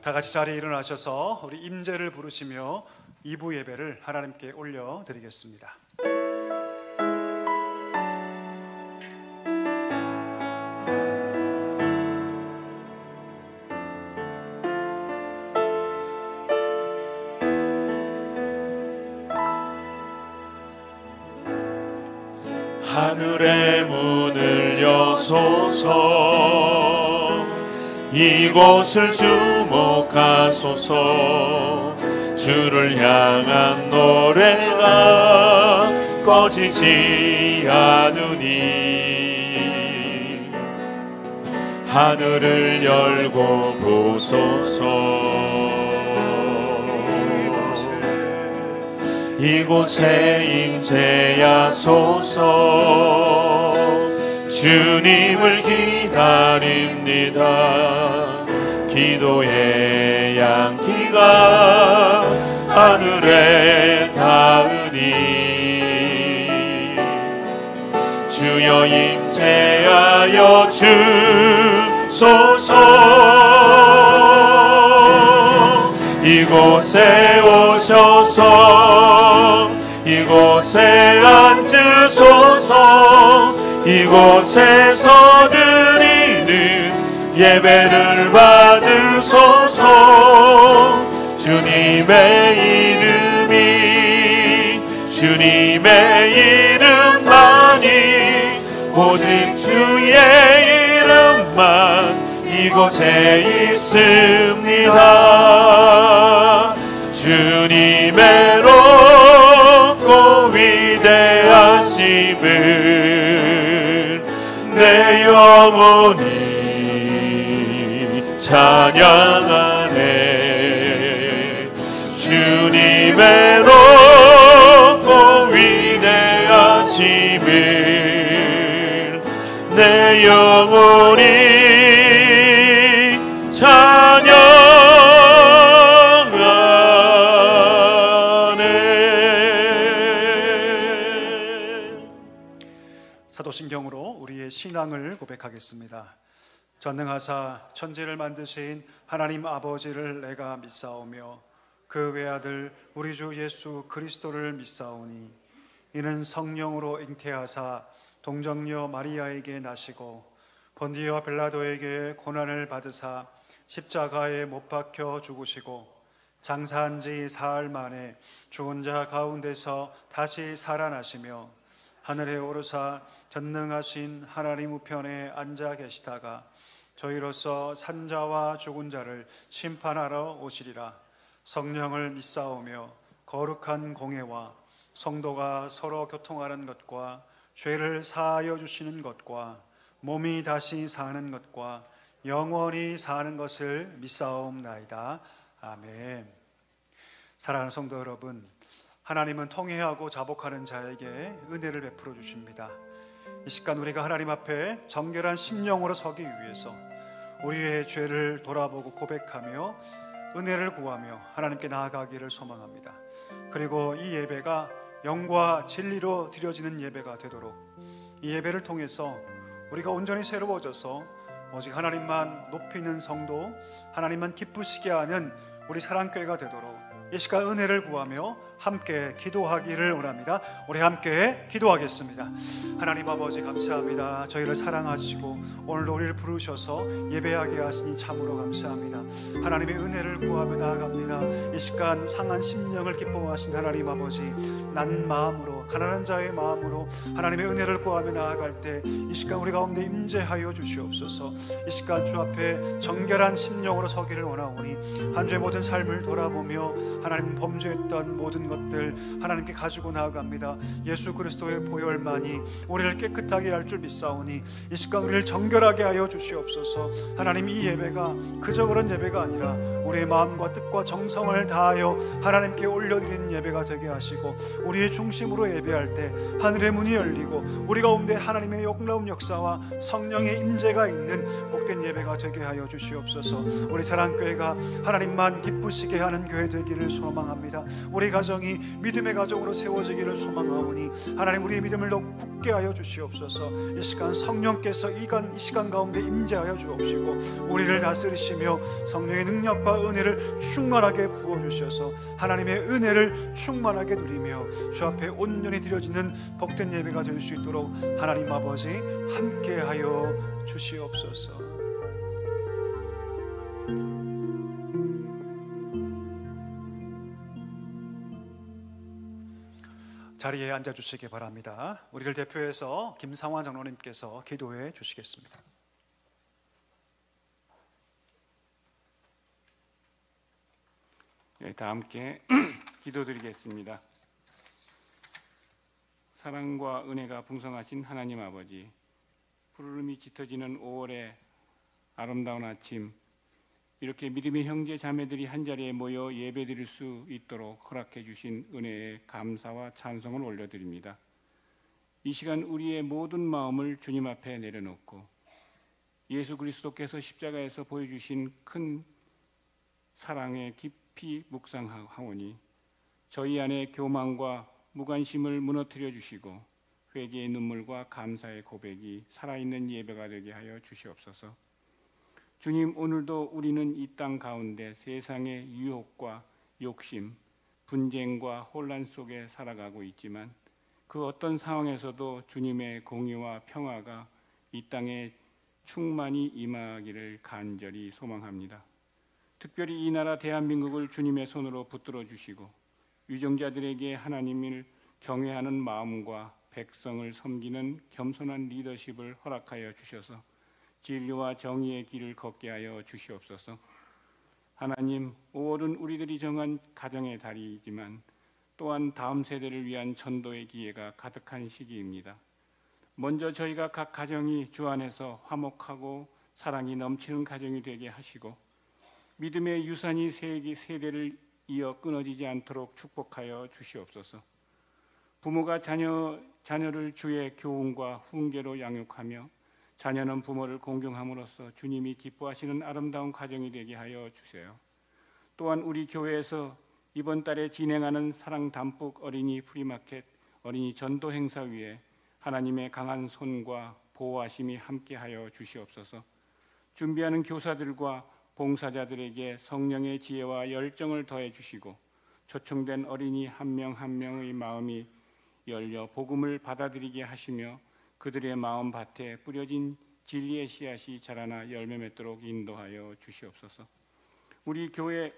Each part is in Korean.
다 같이 자리에 일어나셔서 우리 임재를 부르시며 2부 예배를 하나님께 올려드리겠습니다. 하늘의 문을 여소서, 이곳을 주목하소서. 주를 향한 노래가 꺼지지 않으니 하늘을 열고 보소서. 이곳에 임재하소서. 주님을 기다립니다. 기도의 양기가 하늘에 닿으니 주여 임재하여 주소서. 이곳에 오셔서 이곳에 앉으소서. 이곳에서 드리는 예배를 받으소서. 주님의 이름이, 주님의 이름만이, 오직 주의 이름만 이곳에 있습니다. 주님의 높고 위대하심을 내 영혼이 찬양하네. 주님의 높고 위대하심을 내 영혼이 찬양하네. 사도신경으로 우리의 신앙을 고백하겠습니다. 전능하사 천지를 만드신 하나님 아버지를 내가 믿사오며 그 외아들 우리 주 예수 그리스도를 믿사오니 이는 성령으로 잉태하사 동정녀 마리아에게 나시고 본디오 빌라도에게 고난을 받으사 십자가에 못 박혀 죽으시고 장사한 지 사흘 만에 죽은 자 가운데서 다시 살아나시며 하늘에 오르사 전능하신 하나님 우편에 앉아 계시다가 저희로서 산자와 죽은 자를 심판하러 오시리라. 성령을 믿사오며 거룩한 공회와 성도가 서로 교통하는 것과 죄를 사하여 주시는 것과 몸이 다시 사는 것과 영원히 사는 것을 믿사옵나이다. 아멘. 사랑하는 성도 여러분, 하나님은 통회하고 자복하는 자에게 은혜를 베풀어 주십니다. 이 시간 우리가 하나님 앞에 정결한 심령으로 서기 위해서 우리의 죄를 돌아보고 고백하며 은혜를 구하며 하나님께 나아가기를 소망합니다. 그리고 이 예배가 영과 진리로 드려지는 예배가 되도록 이 예배를 통해서 우리가 온전히 새로워져서 오직 하나님만 높이는 성도, 하나님만 기쁘시게 하는 우리 사랑교회가 되도록 이 시간 은혜를 구하며 함께 기도하기를 원합니다. 우리 함께 기도하겠습니다. 하나님 아버지 감사합니다. 저희를 사랑하시고 오늘도 우리를 부르셔서 예배하게 하시니 참으로 감사합니다. 하나님의 은혜를 구하며 나아갑니다. 이 시간 상한 심령을 기뻐하신 하나님 아버지, 난 마음으로 가난한 자의 마음으로 하나님의 은혜를 구하며 나아갈 때 이 시간 우리 가운데 임재하여 주시옵소서. 이 시간 주 앞에 정결한 심령으로 서기를 원하오니 한 주의 모든 삶을 돌아보며 하나님 범죄했던 모든 것들 하나님께 가지고 나아갑니다. 예수 그리스도의 보혈만이 우리를 깨끗하게 할 줄 믿사오니 이 시간 우리를 정결하게 하여 주시옵소서. 하나님, 이 예배가 그저 그런 예배가 아니라 우리의 마음과 뜻과 정성을 다하여 하나님께 올려드리는 예배가 되게 하시고 우리의 중심으로 가운데 예배할 때 하늘의 문이 열리고 우리 가운데 하나님의 놀라운 역사와 성령의 임재가 있는 복된 예배가 되게 하여 주시옵소서. 우리 사랑교회가 하나님만 기쁘시게 하는 교회 되기를 소망합니다. 우리 가정이 믿음의 가정으로 세워지기를 소망하오니 하나님 우리의 믿음을 더욱 굳게 하여 주시옵소서. 이 시간 성령께서 이 시간 가운데 임재하여 주옵시고 우리를 다스리시며 성령의 능력과 은혜를 충만하게 부어주셔서 하나님의 은혜를 충만하게 누리며 주 앞에 온전히 드려지는 복된 예배가 될 수 있도록 하나님 아버지 함께하여 주시옵소서. 자리에 앉아주시기 바랍니다. 우리를 대표해서 김상환 장로님께서 기도해 주시겠습니다. 네, 다 함께 기도드리겠습니다. 사랑과 은혜가 풍성하신 하나님 아버지, 푸르름이 짙어지는 5월의 아름다운 아침, 이렇게 믿음의 형제 자매들이 한자리에 모여 예배드릴 수 있도록 허락해 주신 은혜에 감사와 찬송을 올려드립니다. 이 시간 우리의 모든 마음을 주님 앞에 내려놓고 예수 그리스도께서 십자가에서 보여주신 큰 사랑에 깊이 묵상하오니 저희 안에 교만과 무관심을 무너뜨려 주시고 회개의 눈물과 감사의 고백이 살아있는 예배가 되게 하여 주시옵소서. 주님, 오늘도 우리는 이 땅 가운데 세상의 유혹과 욕심, 분쟁과 혼란 속에 살아가고 있지만 그 어떤 상황에서도 주님의 공의와 평화가 이 땅에 충만히 임하기를 간절히 소망합니다. 특별히 이 나라 대한민국을 주님의 손으로 붙들어 주시고 유정자들에게 하나님을 경외하는 마음과 백성을 섬기는 겸손한 리더십을 허락하여 주셔서 진리와 정의의 길을 걷게 하여 주시옵소서. 하나님, 5월은 우리들이 정한 가정의 달이지만 또한 다음 세대를 위한 전도의 기회가 가득한 시기입니다. 먼저 저희가 각 가정이 주 안에서 화목하고 사랑이 넘치는 가정이 되게 하시고 믿음의 유산이 세대를 이어 끊어지지 않도록 축복하여 주시옵소서. 부모가 자녀를 주의 교훈과 훈계로 양육하며 자녀는 부모를 공경함으로써 주님이 기뻐하시는 아름다운 가정이 되게 하여 주세요. 또한 우리 교회에서 이번 달에 진행하는 사랑 담뿍 어린이 프리마켓 어린이 전도 행사 위에 하나님의 강한 손과 보호하심이 함께하여 주시옵소서. 준비하는 교사들과 봉사자들에게 성령의 지혜와 열정을 더해 주시고 초청된 어린이 한 명 한 명의 마음이 열려 복음을 받아들이게 하시며 그들의 마음 밭에 뿌려진 진리의 씨앗이 자라나 열매 맺도록 인도하여 주시옵소서. 우리 교회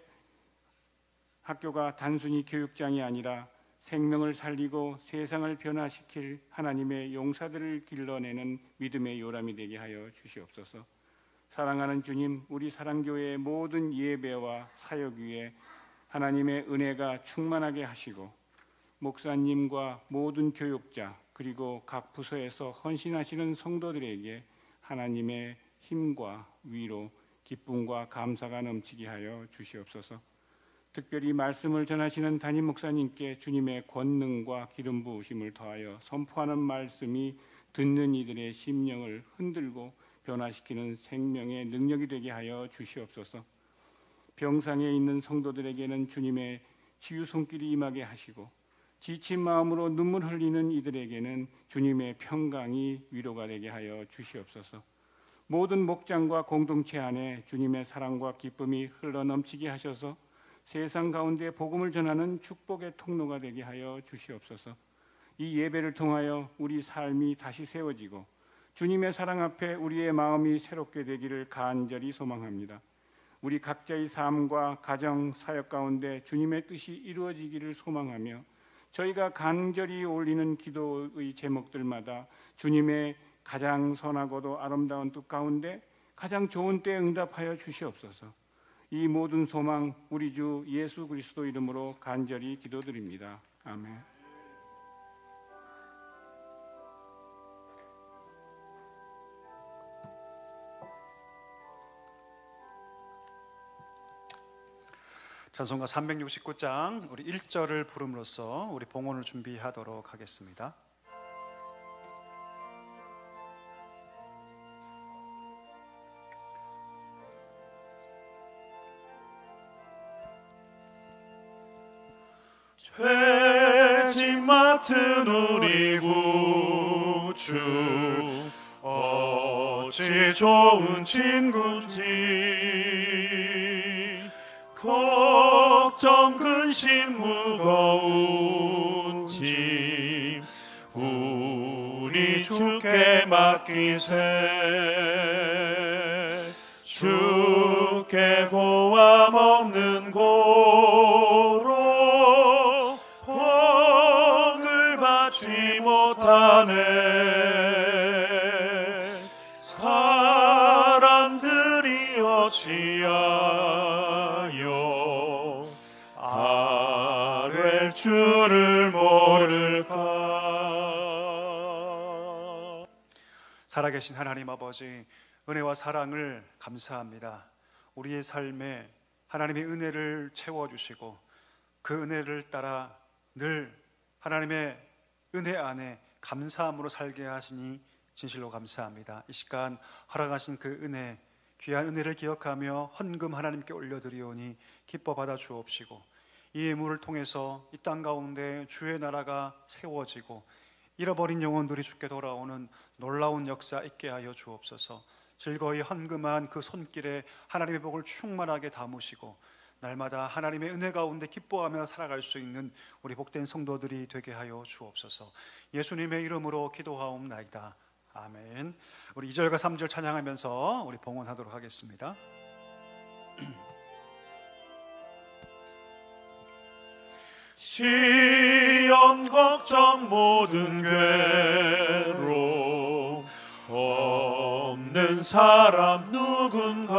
학교가 단순히 교육장이 아니라 생명을 살리고 세상을 변화시킬 하나님의 용사들을 길러내는 믿음의 요람이 되게 하여 주시옵소서. 사랑하는 주님, 우리 사랑교회의 모든 예배와 사역 위에 하나님의 은혜가 충만하게 하시고 목사님과 모든 교육자 그리고 각 부서에서 헌신하시는 성도들에게 하나님의 힘과 위로, 기쁨과 감사가 넘치게 하여 주시옵소서. 특별히 말씀을 전하시는 담임 목사님께 주님의 권능과 기름 부으심을 더하여 선포하는 말씀이 듣는 이들의 심령을 흔들고 변화시키는 생명의 능력이 되게 하여 주시옵소서. 병상에 있는 성도들에게는 주님의 치유 손길이 임하게 하시고 지친 마음으로 눈물 흘리는 이들에게는 주님의 평강이 위로가 되게 하여 주시옵소서. 모든 목장과 공동체 안에 주님의 사랑과 기쁨이 흘러넘치게 하셔서 세상 가운데 복음을 전하는 축복의 통로가 되게 하여 주시옵소서. 이 예배를 통하여 우리 삶이 다시 세워지고 주님의 사랑 앞에 우리의 마음이 새롭게 되기를 간절히 소망합니다. 우리 각자의 삶과 가정, 사역 가운데 주님의 뜻이 이루어지기를 소망하며 저희가 간절히 올리는 기도의 제목들마다 주님의 가장 선하고도 아름다운 뜻 가운데 가장 좋은 때에 응답하여 주시옵소서. 이 모든 소망 우리 주 예수 그리스도 이름으로 간절히 기도드립니다. 아멘. 찬송가 369장 우리 1절을 부름으로써 우리 봉헌을 준비하도록 하겠습니다. 죄짐 맡은 우리 구주 어찌 좋은 친구인지, 걱정 근심 무거운 짐 우리 주께 맡기세. 주께 고함 없는 고로 복을 받지 못하네. 사람들이 어찌하여 아랠 줄을 모를까. 살아계신 하나님 아버지, 은혜와 사랑을 감사합니다. 우리의 삶에 하나님의 은혜를 채워주시고 그 은혜를 따라 늘 하나님의 은혜 안에 감사함으로 살게 하시니 진실로 감사합니다. 이 시간 허락하신 그 은혜, 귀한 은혜를 기억하며 헌금 하나님께 올려드리오니 기뻐 받아 주옵시고, 이 예물을 통해서 이 땅 가운데 주의 나라가 세워지고 잃어버린 영혼들이 주께 돌아오는 놀라운 역사 있게 하여 주옵소서. 즐거이 헌금한 그 손길에 하나님의 복을 충만하게 담으시고 날마다 하나님의 은혜 가운데 기뻐하며 살아갈 수 있는 우리 복된 성도들이 되게 하여 주옵소서. 예수님의 이름으로 기도하옵나이다. 아멘. 우리 2절과 3절 찬양하면서 우리 봉헌하도록 하겠습니다. 시험 걱정 모든 괴로움 없는 사람 누군가.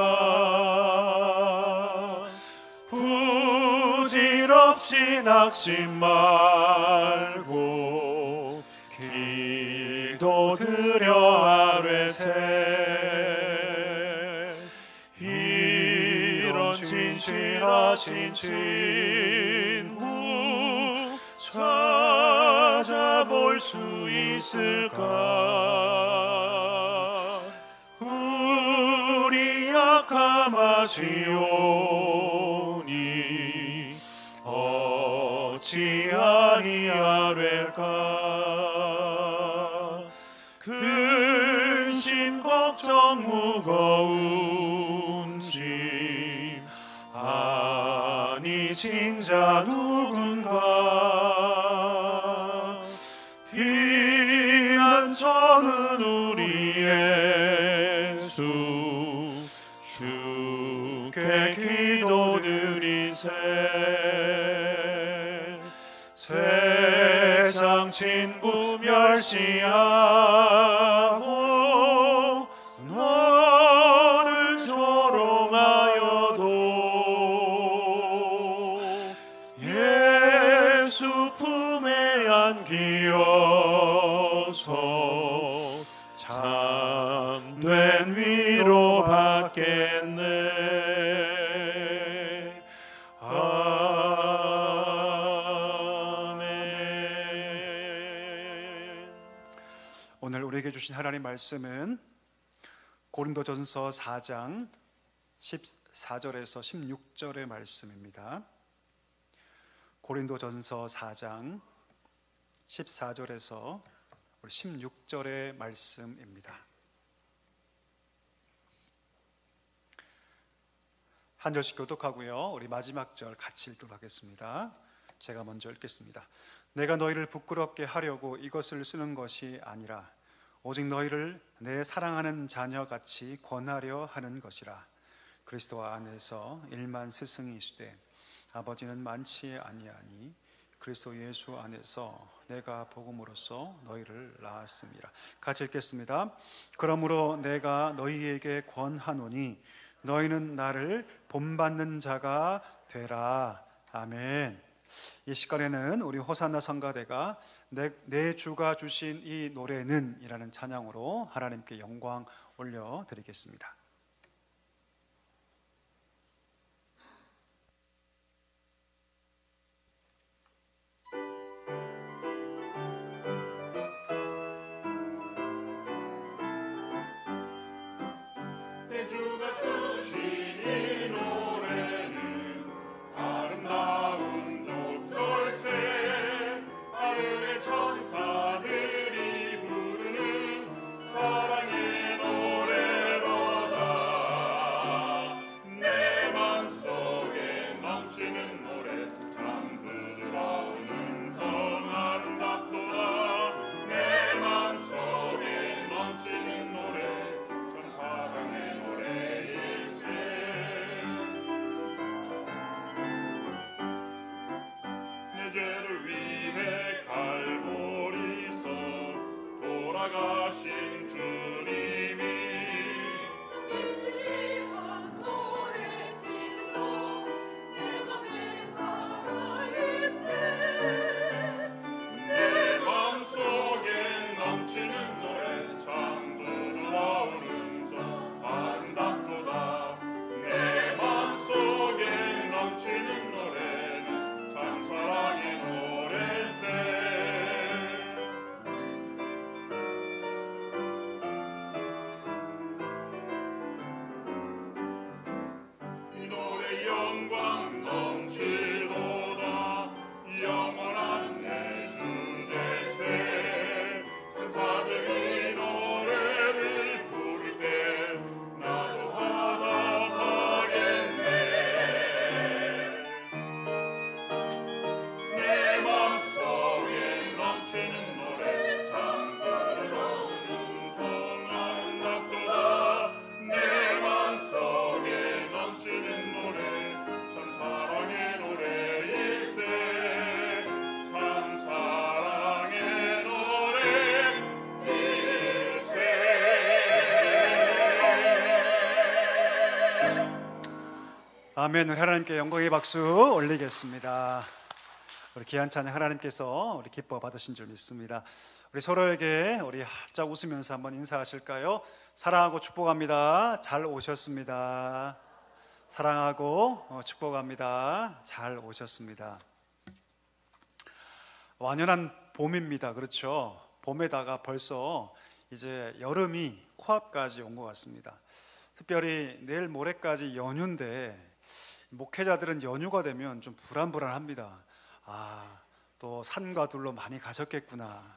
부질없이 낙심 말고 기도드려 아뢰세. 이런 진실하신 친구 찾아볼 수 있을까. 우리 약함하시오니 어찌 아니하랴까. 근심 걱정 무거운 짐 아니 진자 누군가. 피난처는 우리 예수 주께 기도드리세. 세상 친구 멸시하고 너를 조롱하여도 예수 품에 안기어서 참된 위로 받겠네. 오늘 우리에게 주신 하나님 말씀은 고린도전서 4장 14절에서 16절의 말씀입니다. 고린도전서 4장 14절에서 16절의 말씀입니다. 한 절씩 교독하고요, 우리 마지막 절 같이 읽도록 하겠습니다. 제가 먼저 읽겠습니다. 내가 너희를 부끄럽게 하려고 이것을 쓰는 것이 아니라 오직 너희를 내 사랑하는 자녀같이 권하려 하는 것이라. 그리스도 안에서 일만 스승이 있으되 아버지는 많지 아니하니 그리스도 예수 안에서 내가 복음으로써 너희를 낳았습니다. 같이 읽겠습니다. 그러므로 내가 너희에게 권하노니 너희는 나를 본받는 자가 되라. 아멘. 이 시간에는 우리 호산나 성가대가 내 주가 주신 이 노래는 이라는 찬양으로 하나님께 영광 올려드리겠습니다. 죄를 위해 갈보리서 돌아가신 주님이 예수님은 노래질러 내 맘에 살아있네. 내 맘속에 넘치는 노래 참 부드러운 음성 아름답도다. 내 맘속에 넘치는 노래는 참 사랑의 노래세. 이 노래 영광 넘치도다. 영원한 내 주제세. 천사들이 노래를 부를 때 나도 화답하겠네. 내 맘속에 넘치는 노래 참 부드러운 음성 아름답도다. 내 맘속에 넘치는 노래 참 사랑의 노래일세. 참 사랑의 노래일세. 아멘. 우리 하나님께 영광의 박수 올리겠습니다. 우리 귀한 찬양 하나님께서 우리 기뻐 받으신 줄 믿습니다. 우리 서로에게 우리 활짝 웃으면서 한번 인사하실까요? 사랑하고 축복합니다. 잘 오셨습니다. 사랑하고 축복합니다. 잘 오셨습니다. 완연한 봄입니다. 그렇죠? 봄에다가 벌써 이제 여름이 코앞까지 온 것 같습니다. 특별히 내일 모레까지 연휴인데 목회자들은 연휴가 되면 좀 불안불안합니다. 또 산과 둘로 많이 가셨겠구나.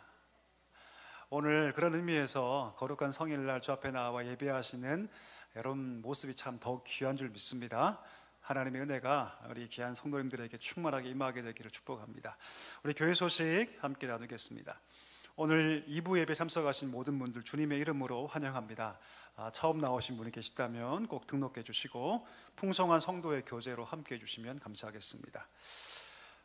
오늘 그런 의미에서 거룩한 성일날 주 앞에 나와 예배하시는 여러분 모습이 참 더욱 귀한 줄 믿습니다. 하나님의 은혜가 우리 귀한 성도님들에게 충만하게 임하게 되기를 축복합니다. 우리 교회 소식 함께 나누겠습니다. 오늘 2부 예배 참석하신 모든 분들 주님의 이름으로 환영합니다. 처음 나오신 분이 계시다면 꼭 등록해 주시고 풍성한 성도의 교제로 함께 해주시면 감사하겠습니다.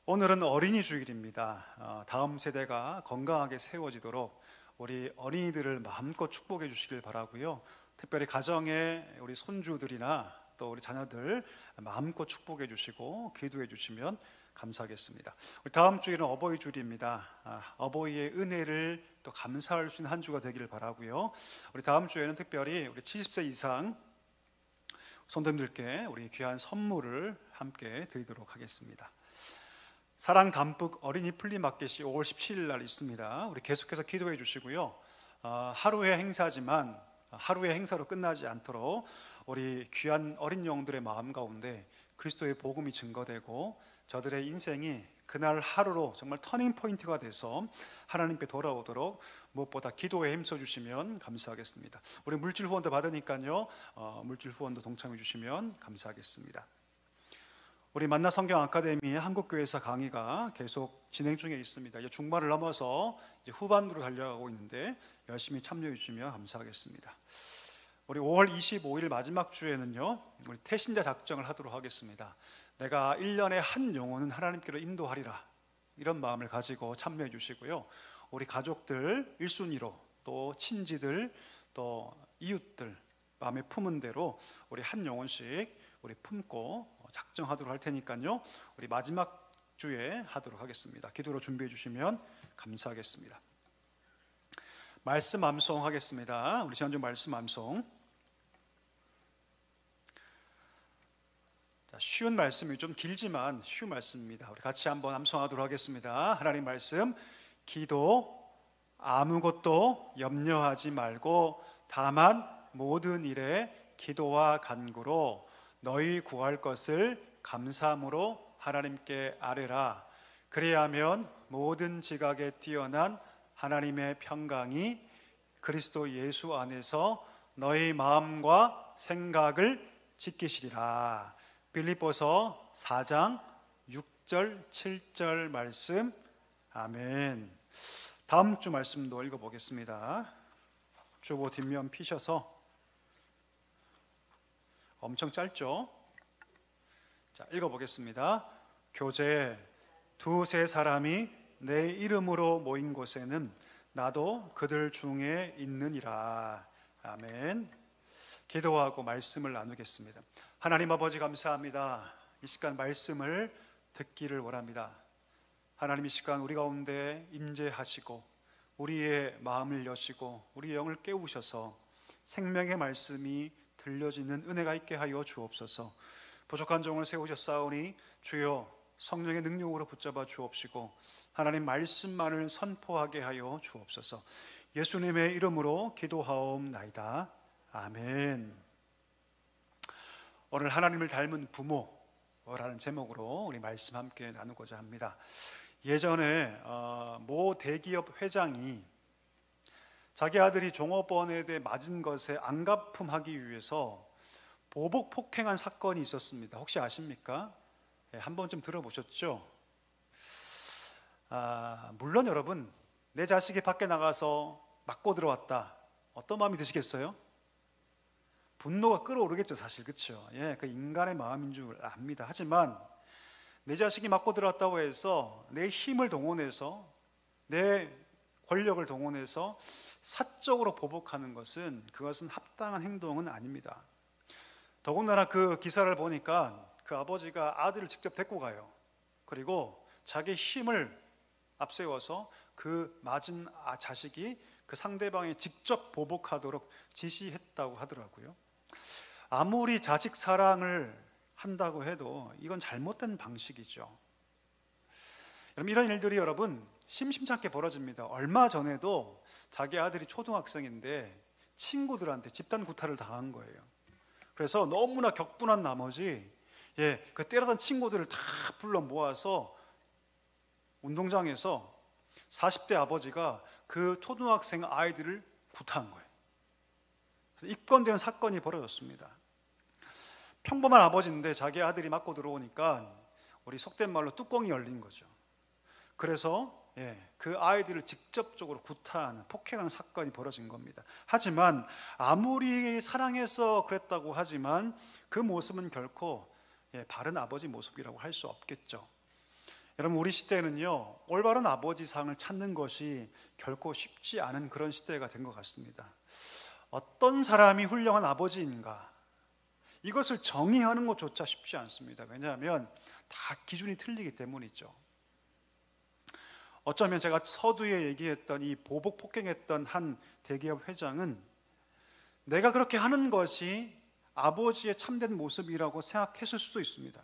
오늘은 어린이 주일입니다. 다음 세대가 건강하게 세워지도록 우리 어린이들을 마음껏 축복해 주시길 바라고요. 특별히 가정에 우리 손주들이나 또 우리 자녀들 마음껏 축복해 주시고 기도해 주시면 감사하겠습니다. 우리 다음 주일은 어버이 주일입니다. 어버이의 은혜를 또 감사할 수 있는 한 주가 되기를 바라고요. 우리 다음 주에는 특별히 우리 70세 이상 성도님들께 우리 귀한 선물을 함께 드리도록 하겠습니다. 사랑 담뿍 어린이 플리마켓이 5월 17일 날 있습니다. 우리 계속해서 기도해 주시고요. 하루의 행사지만 하루의 행사로 끝나지 않도록 우리 귀한 어린 영들의 마음 가운데 그리스도의 복음이 증거되고 저들의 인생이 그날 하루로 정말 터닝 포인트가 돼서 하나님께 돌아오도록 무엇보다 기도에 힘써 주시면 감사하겠습니다. 우리 물질 후원도 받으니까요. 물질 후원도 동참해 주시면 감사하겠습니다. 우리 만나 성경 아카데미 한국교회사 강의가 계속 진행 중에 있습니다. 이제 중반을 넘어서 이제 후반부로 달려가고 있는데 열심히 참여해 주시면 감사하겠습니다. 우리 5월 25일 마지막 주에는요, 우리 태신자 작정을 하도록 하겠습니다. 내가 1년에 한 영혼은 하나님께로 인도하리라, 이런 마음을 가지고 참여해 주시고요. 우리 가족들 1순위로 또 친지들 또 이웃들 마음에 품은 대로 우리 한 영혼씩 우리 품고 작정하도록 할 테니까요. 우리 마지막 주에 하도록 하겠습니다. 기도로 준비해 주시면 감사하겠습니다. 말씀 암송하겠습니다. 우리 지난주 말씀 암송. 쉬운 말씀이 좀 길지만 쉬운 말씀입니다. 우리 같이 한번 암송하도록 하겠습니다. 하나님 말씀, 기도 아무것도 염려하지 말고 다만 모든 일에 기도와 간구로 너희 구할 것을 감사함으로 하나님께 아뢰라. 그리하면 모든 지각에 뛰어난 하나님의 평강이 그리스도 예수 안에서 너희 마음과 생각을 지키시리라. 빌립보서 4장 6절 7절 말씀. 아멘. 다음 주 말씀도 읽어보겠습니다. 주보 뒷면 피셔서. 엄청 짧죠? 자, 읽어보겠습니다. 교재 두세 사람이 내 이름으로 모인 곳에는 나도 그들 중에 있느니라. 아멘. 기도하고 말씀을 나누겠습니다. 하나님 아버지 감사합니다. 이 시간 말씀을 듣기를 원합니다. 하나님 이 시간 우리 가운데 임재하시고 우리의 마음을 여시고 우리 영을 깨우셔서 생명의 말씀이 들려지는 은혜가 있게 하여 주옵소서. 부족한 종을 세우셨사오니 주여 성령의 능력으로 붙잡아 주옵시고 하나님 말씀만을 선포하게 하여 주옵소서. 예수님의 이름으로 기도하옵나이다. 아멘. 오늘 하나님을 닮은 부모라는 제목으로 우리 말씀 함께 나누고자 합니다. 예전에 모 대기업 회장이 자기 아들이 종업원에 대해 맞은 것에 안갚음하기 위해서 보복 폭행한 사건이 있었습니다. 혹시 아십니까? 한 번쯤 들어보셨죠? 물론 여러분, 내 자식이 밖에 나가서 맞고 들어왔다. 어떤 마음이 드시겠어요? 분노가 끓어오르겠죠, 사실. 그렇죠? 예, 그 인간의 마음인 줄 압니다. 하지만 내 자식이 맞고 들어왔다고 해서 내 힘을 동원해서 내 권력을 동원해서 사적으로 보복하는 그것은 합당한 행동은 아닙니다. 더군다나 그 기사를 보니까 그 아버지가 아들을 직접 데리고 가요. 그리고 자기 힘을 앞세워서 그 맞은 자식이 그 상대방이 직접 보복하도록 지시했다고 하더라고요. 아무리 자식 사랑을 한다고 해도 이건 잘못된 방식이죠. 여러분, 이런 일들이 여러분 심심찮게 벌어집니다. 얼마 전에도 자기 아들이 초등학생인데 친구들한테 집단 구타를 당한 거예요. 그래서 너무나 격분한 나머지 그 때렸던 친구들을 다 불러 모아서 운동장에서 40대 아버지가 그 초등학생 아이들을 구타한 거예요. 그래서 입건되는 사건이 벌어졌습니다. 평범한 아버지인데 자기 아들이 맞고 들어오니까 우리 속된 말로 뚜껑이 열린 거죠. 그래서 그 아이들을 직접적으로 구타하는, 폭행하는 사건이 벌어진 겁니다. 하지만 아무리 사랑해서 그랬다고 하지만 그 모습은 결코 바른 아버지 모습이라고 할 수 없겠죠. 여러분, 우리 시대는요, 올바른 아버지상을 찾는 것이 결코 쉽지 않은 그런 시대가 된 것 같습니다. 어떤 사람이 훌륭한 아버지인가, 이것을 정의하는 것조차 쉽지 않습니다. 왜냐하면 다 기준이 틀리기 때문이죠. 어쩌면 제가 서두에 얘기했던 이 보복 폭행했던 한 대기업 회장은 내가 그렇게 하는 것이 아버지의 참된 모습이라고 생각했을 수도 있습니다.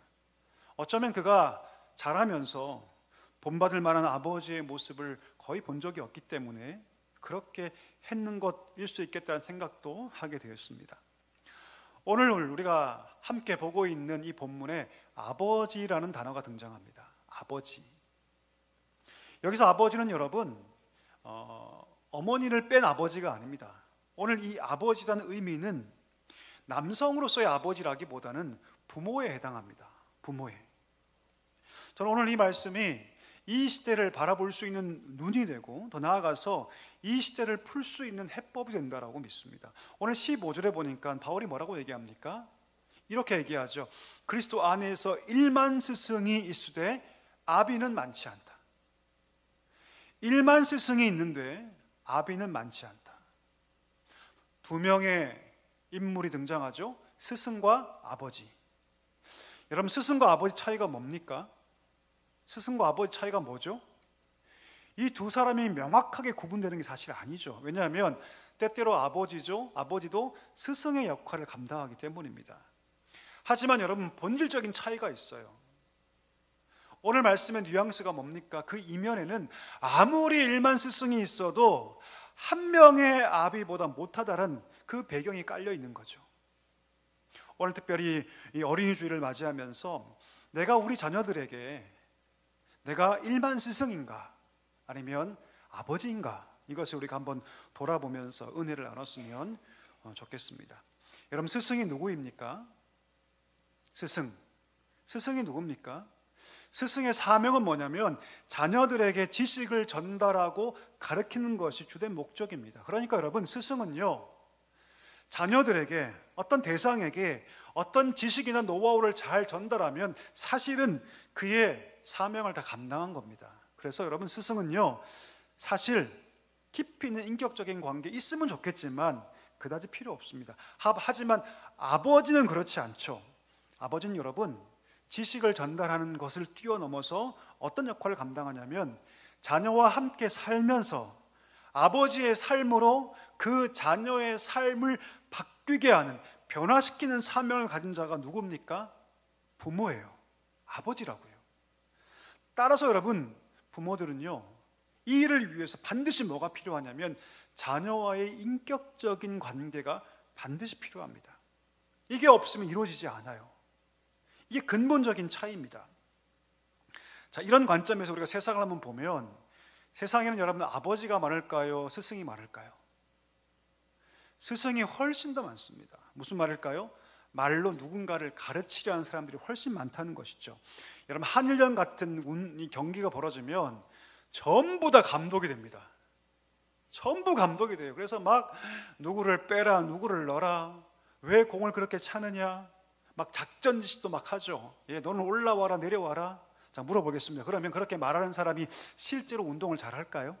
어쩌면 그가 자라면서 본받을 만한 아버지의 모습을 거의 본 적이 없기 때문에 그렇게 했는 것일 수 있겠다는 생각도 하게 되었습니다. 오늘 우리가 함께 보고 있는 이 본문에 아버지라는 단어가 등장합니다. 아버지. 여기서 아버지는 여러분 어머니를 뺀 아버지가 아닙니다. 오늘 이 아버지라는 의미는 남성으로서의 아버지라기보다는 부모에 해당합니다. 부모에. 저는 오늘 이 말씀이 이 시대를 바라볼 수 있는 눈이 되고 더 나아가서 이 시대를 풀 수 있는 해법이 된다라고 믿습니다. 오늘 15절에 보니까 바울이 뭐라고 얘기합니까? 이렇게 얘기하죠. 그리스도 안에서 1만 스승이 있으되 아비는 많지 않다. 1만 스승이 있는데 아비는 많지 않다. 두 명의 인물이 등장하죠. 스승과 아버지. 여러분, 스승과 아버지 차이가 뭡니까? 스승과 아버지 차이가 뭐죠? 이 두 사람이 명확하게 구분되는 게 사실 아니죠. 왜냐하면 때때로 아버지도 스승의 역할을 감당하기 때문입니다. 하지만 여러분, 본질적인 차이가 있어요. 오늘 말씀의 뉘앙스가 뭡니까? 그 이면에는 아무리 1만 스승이 있어도 한 명의 아비보다 못하다는 그 배경이 깔려 있는 거죠. 오늘 특별히 이 어린이 주일을 맞이하면서 내가 우리 자녀들에게 내가 1만 스승인가 아니면 아버지인가, 이것을 우리가 한번 돌아보면서 은혜를 나눴으면 좋겠습니다. 여러분, 스승이 누구입니까? 스승이 누굽니까? 스승의 사명은 뭐냐면 자녀들에게 지식을 전달하고 가르치는 것이 주된 목적입니다. 그러니까 여러분, 스승은요, 자녀들에게, 어떤 대상에게 어떤 지식이나 노하우를 잘 전달하면 사실은 그의 사명을 다 감당한 겁니다. 그래서 여러분, 스승은요, 사실 깊이 있는 인격적인 관계 있으면 좋겠지만 그다지 필요 없습니다. 하지만 아버지는 그렇지 않죠. 아버지는 여러분, 지식을 전달하는 것을 뛰어넘어서 어떤 역할을 감당하냐면 자녀와 함께 살면서 아버지의 삶으로 그 자녀의 삶을 바뀌게 하는, 변화시키는 사명을 가진 자가 누굽니까? 부모예요. 아버지라고요. 따라서 여러분, 부모들은요, 이 일을 위해서 반드시 뭐가 필요하냐면 자녀와의 인격적인 관계가 반드시 필요합니다. 이게 없으면 이루어지지 않아요. 이게 근본적인 차이입니다. 자, 이런 관점에서 우리가 세상을 한번 보면 세상에는 여러분, 아버지가 많을까요? 스승이 많을까요? 스승이 훨씬 더 많습니다. 무슨 말일까요? 말로 누군가를 가르치려 하는 사람들이 훨씬 많다는 것이죠. 여러분, 한일전 같은 이 경기가 벌어지면 전부 다 감독이 됩니다. 전부 감독이 돼요. 그래서 막 누구를 빼라, 누구를 넣어라, 왜 공을 그렇게 차느냐, 막 작전 지시도 막 하죠. 너는 올라와라, 내려와라. 자, 물어보겠습니다. 그러면 그렇게 말하는 사람이 실제로 운동을 잘할까요?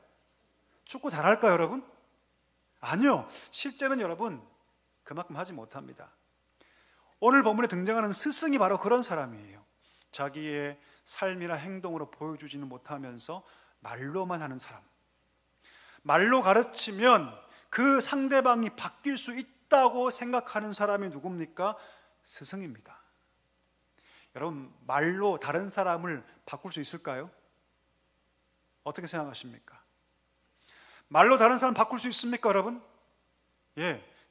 축구 잘할까요, 여러분? 아니요. 실제는 여러분, 그만큼 하지 못합니다. 오늘 본문에 등장하는 스승이 바로 그런 사람이에요. 자기의 삶이나 행동으로 보여주지는 못하면서 말로만 하는 사람. 말로 가르치면 그 상대방이 바뀔 수 있다고 생각하는 사람이 누굽니까? 스승입니다. 여러분, 말로 다른 사람을 바꿀 수 있을까요? 어떻게 생각하십니까? 말로 다른 사람 바꿀 수 있습니까, 여러분?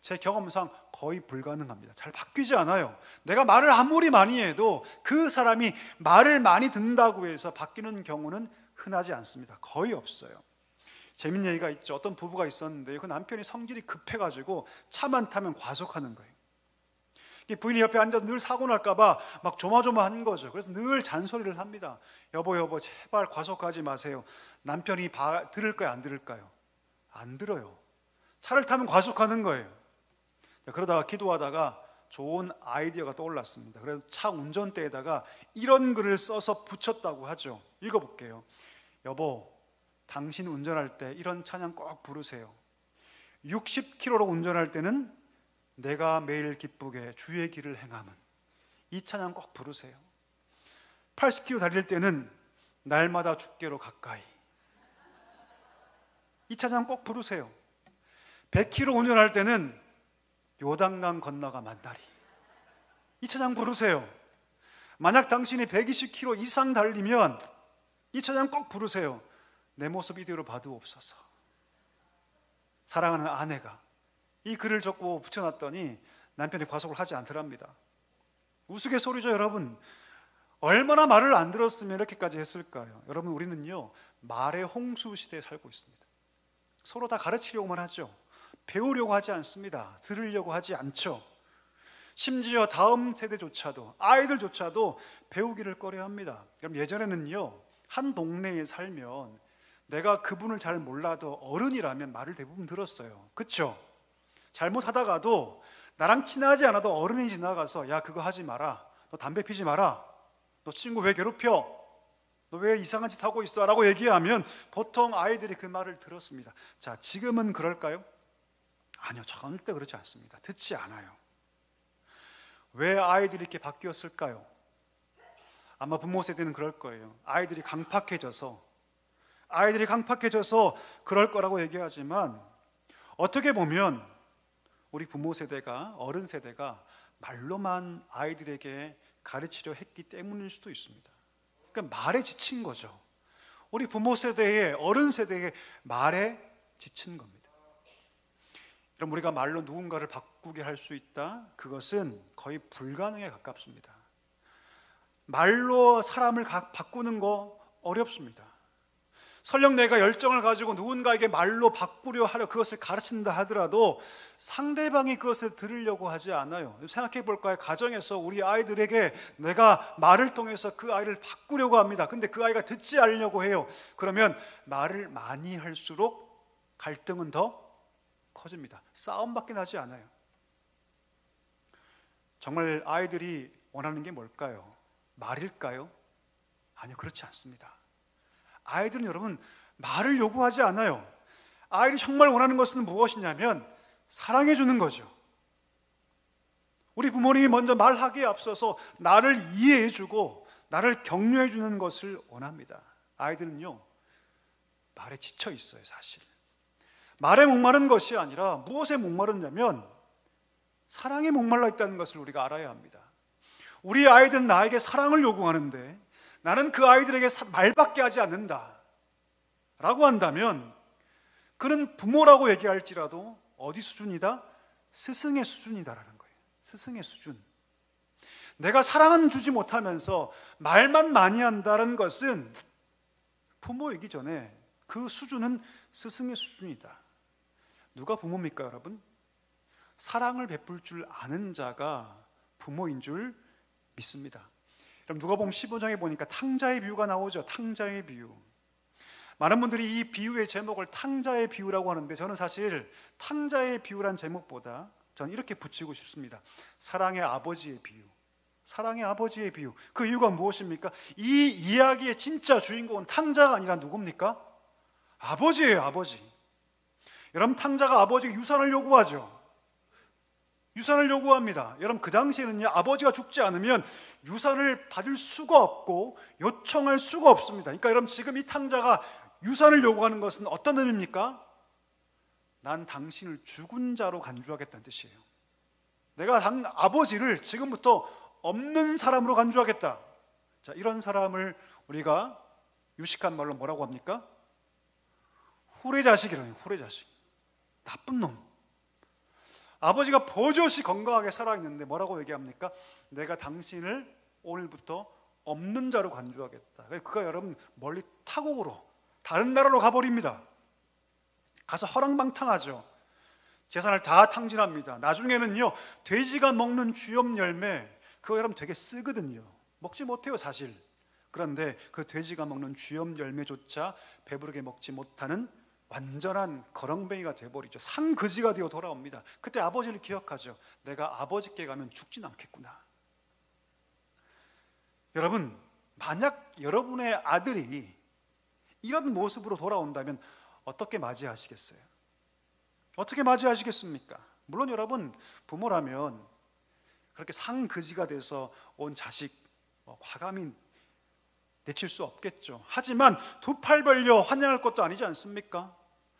제 경험상 거의 불가능합니다. 잘 바뀌지 않아요. 내가 말을 아무리 많이 해도 그 사람이 말을 많이 듣는다고 해서 바뀌는 경우는 흔하지 않습니다. 거의 없어요. 재밌는 얘기가 있죠. 어떤 부부가 있었는데 그 남편이 성질이 급해가지고 차만 타면 과속하는 거예요. 부인이 옆에 앉아서 늘 사고 날까봐 막 조마조마한 거죠. 그래서 늘 잔소리를 합니다. 여보, 제발 과속하지 마세요. 남편이 들을까요, 안 들을까요? 안 들어요. 차를 타면 과속하는 거예요. 그러다가 기도하다가 좋은 아이디어가 떠올랐습니다. 그래서 차 운전대에다가 이런 글을 써서 붙였다고 하죠. 읽어볼게요. 여보, 당신 운전할 때 이런 찬양 꼭 부르세요. 60km로 운전할 때는 내가 매일 기쁘게 주의 길을 행함은, 이 찬양 꼭 부르세요. 80km 달릴 때는 날마다 주께로 가까이, 이 찬양 꼭 부르세요. 100km 운전할 때는 요단강 건너가 만다리, 이 찬양 부르세요. 만약 당신이 120km 이상 달리면 이 찬양 꼭 부르세요. 내 모습 이대로 봐두옵소서. 사랑하는 아내가 이 글을 적고 붙여놨더니 남편이 과속을 하지 않더랍니다. 우스갯소리죠, 여러분. 얼마나 말을 안 들었으면 이렇게까지 했을까요? 여러분, 우리는요, 말의 홍수 시대에 살고 있습니다. 서로 다 가르치려고만 하죠. 배우려고 하지 않습니다. 들으려고 하지 않죠. 심지어 다음 세대조차도, 아이들조차도 배우기를 꺼려합니다. 그럼 예전에는요, 한 동네에 살면 내가 그분을 잘 몰라도 어른이라면 말을 대부분 들었어요. 그렇죠? 잘못하다가도 나랑 친하지 않아도 어른이 지나가서 야, 그거 하지 마라, 너 담배 피지 마라, 너 친구 왜 괴롭혀, 너 왜 이상한 짓 하고 있어 라고 얘기하면 보통 아이들이 그 말을 들었습니다. 자, 지금은 그럴까요? 아니요, 절대 그렇지 않습니다. 듣지 않아요. 왜 아이들이 이렇게 바뀌었을까요? 아마 부모 세대는 그럴 거예요. 아이들이 강팍해져서 그럴 거라고 얘기하지만, 어떻게 보면 우리 부모 세대가, 어른 세대가 말로만 아이들에게 가르치려 했기 때문일 수도 있습니다. 그러니까 말에 지친 거죠. 우리 부모 세대의, 어른 세대의 말에 지친 겁니다. 그럼 우리가 말로 누군가를 바꾸게 할 수 있다? 그것은 거의 불가능에 가깝습니다. 말로 사람을 바꾸는 거 어렵습니다. 설령 내가 열정을 가지고 누군가에게 말로 바꾸려 하려 그것을 가르친다 하더라도 상대방이 그것을 들으려고 하지 않아요. 생각해 볼까요? 가정에서 우리 아이들에게 내가 말을 통해서 그 아이를 바꾸려고 합니다. 근데 그 아이가 듣지 않으려고 해요. 그러면 말을 많이 할수록 갈등은 더 커집니다. 싸움밖에 나지 않아요. 정말 아이들이 원하는 게 뭘까요? 말일까요? 아니요, 그렇지 않습니다. 아이들은 여러분 말을 요구하지 않아요. 아이들이 정말 원하는 것은 무엇이냐면 사랑해 주는 거죠. 우리 부모님이 먼저 말하기에 앞서서 나를 이해해 주고 나를 격려해 주는 것을 원합니다. 아이들은요, 말에 지쳐 있어요. 사실 말에 목마른 것이 아니라 무엇에 목마르냐면 사랑에 목말라 있다는 것을 우리가 알아야 합니다. 우리 아이들은 나에게 사랑을 요구하는데 나는 그 아이들에게 말밖에 하지 않는다 라고 한다면 그는 부모라고 얘기할지라도 어디 수준이다? 스승의 수준이다라는 거예요. 스승의 수준. 내가 사랑은 주지 못하면서 말만 많이 한다는 것은 부모이기 전에 그 수준은 스승의 수준이다. 누가 부모입니까, 여러분? 사랑을 베풀 줄 아는 자가 부모인 줄 믿습니다. 그럼 누가복음 15장에 보니까 탕자의 비유가 나오죠. 탕자의 비유. 많은 분들이 이 비유의 제목을 탕자의 비유라고 하는데 저는 사실 탕자의 비유란 제목보다 저는 이렇게 붙이고 싶습니다. 사랑의 아버지의 비유. 사랑의 아버지의 비유. 그 이유가 무엇입니까? 이 이야기의 진짜 주인공은 탕자가 아니라 누굽니까? 아버지예요, 아버지. 여러분, 탕자가 아버지에게 유산을 요구하죠. 유산을 요구합니다. 여러분, 그 당시에는요, 아버지가 죽지 않으면 유산을 받을 수가 없고 요청할 수가 없습니다. 그러니까 여러분, 지금 이 탕자가 유산을 요구하는 것은 어떤 의미입니까? 난 당신을 죽은 자로 간주하겠다는 뜻이에요. 내가 아버지를 지금부터 없는 사람으로 간주하겠다. 자, 이런 사람을 우리가 유식한 말로 뭐라고 합니까? 후레자식이라는, 후레자식. 나쁜 놈. 아버지가 버젓이 건강하게 살아있는데 뭐라고 얘기합니까? 내가 당신을 오늘부터 없는 자로 간주하겠다. 그가 여러분 멀리 타국으로 다른 나라로 가버립니다. 가서 허랑방탕하죠. 재산을 다 탕진합니다. 나중에는요, 돼지가 먹는 쥐염 열매, 그거 여러분 되게 쓰거든요. 먹지 못해요, 사실. 그런데 그 돼지가 먹는 쥐염 열매조차 배부르게 먹지 못하는 완전한 거렁뱅이가 되어버리죠. 상그지가 되어 돌아옵니다. 그때 아버지를 기억하죠. 내가 아버지께 가면 죽진 않겠구나. 여러분, 만약 여러분의 아들이 이런 모습으로 돌아온다면 어떻게 맞이하시겠어요? 어떻게 맞이하시겠습니까? 물론 여러분, 부모라면 그렇게 상그지가 돼서 온 자식 과감히 내칠 수 없겠죠. 하지만 두 팔 벌려 환영할 것도 아니지 않습니까?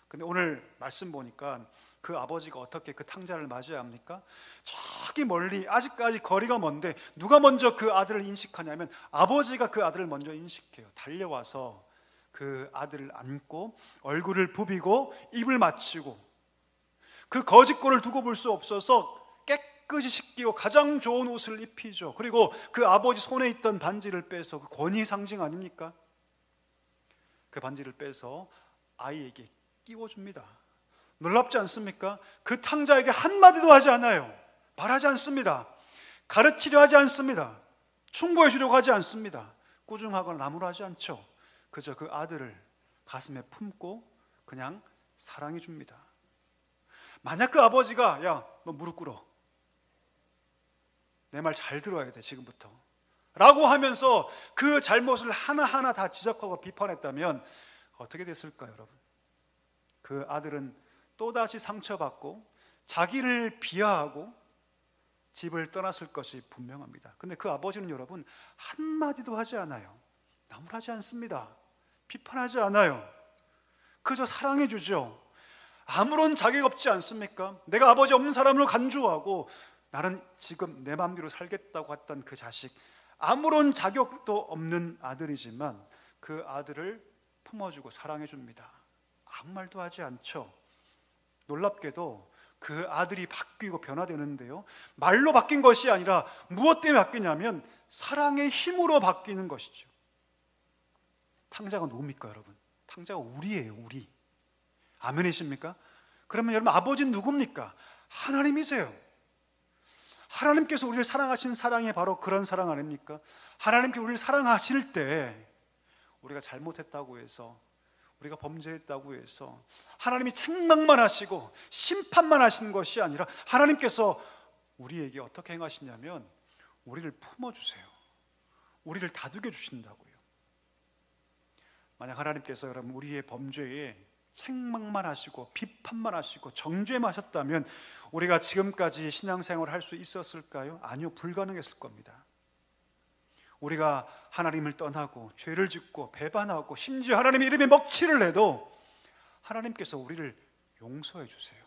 근데 오늘 말씀 보니까 그 아버지가 어떻게 그 탕자를 맞이해야 합니까? 저기 멀리, 아직까지 거리가 먼데 누가 먼저 그 아들을 인식하냐면 아버지가 그 아들을 먼저 인식해요. 달려와서 그 아들을 안고 얼굴을 부비고 입을 맞추고 그 거짓골을 두고 볼 수 없어서 깨끗이 씻기고 가장 좋은 옷을 입히죠. 그리고 그 아버지 손에 있던 반지를 빼서, 그 권위 상징 아닙니까? 그 반지를 빼서 아이에게 끼워줍니다. 놀랍지 않습니까? 그 탕자에게 한마디도 하지 않아요. 말하지 않습니다. 가르치려 하지 않습니다. 충고해 주려고 하지 않습니다. 꾸중하거나 나무라지 않죠. 그저 그 아들을 가슴에 품고 그냥 사랑해 줍니다. 만약 그 아버지가 야, 너 무릎 꿇어. 내 말 잘 들어야 돼, 지금부터. 라고 하면서 그 잘못을 하나하나 다 지적하고 비판했다면 어떻게 됐을까요, 여러분? 그 아들은 또다시 상처받고 자기를 비하하고 집을 떠났을 것이 분명합니다. 근데 그 아버지는 여러분 한마디도 하지 않아요. 나무라지 않습니다. 비판하지 않아요. 그저 사랑해 주죠. 아무런 자격 없지 않습니까? 내가 아버지 없는 사람으로 간주하고 나는 지금 내 마음대로 살겠다고 했던 그 자식, 아무런 자격도 없는 아들이지만 그 아들을 품어주고 사랑해 줍니다. 아무 말도 하지 않죠. 놀랍게도 그 아들이 바뀌고 변화되는데요, 말로 바뀐 것이 아니라 무엇 때문에 바뀌냐면 사랑의 힘으로 바뀌는 것이죠. 탕자가 누굽니까, 여러분? 탕자가 우리예요, 우리. 아멘이십니까? 그러면 여러분, 아버지는 누굽니까? 하나님이세요. 하나님께서 우리를 사랑하신 사랑이 바로 그런 사랑 아닙니까? 하나님께서 우리를 사랑하실 때 우리가 잘못했다고 해서, 우리가 범죄했다고 해서 하나님이 책망만 하시고 심판만 하시는 것이 아니라 하나님께서 우리에게 어떻게 행하시냐면 우리를 품어주세요. 우리를 다독여 주신다고요. 만약 하나님께서 여러분 우리의 범죄에 책망만 하시고 비판만 하시고 정죄만 하셨다면 우리가 지금까지 신앙생활을 할 수 있었을까요? 아니요, 불가능했을 겁니다. 우리가 하나님을 떠나고 죄를 짓고 배반하고 심지어 하나님의 이름에 먹칠을 해도 하나님께서 우리를 용서해 주세요.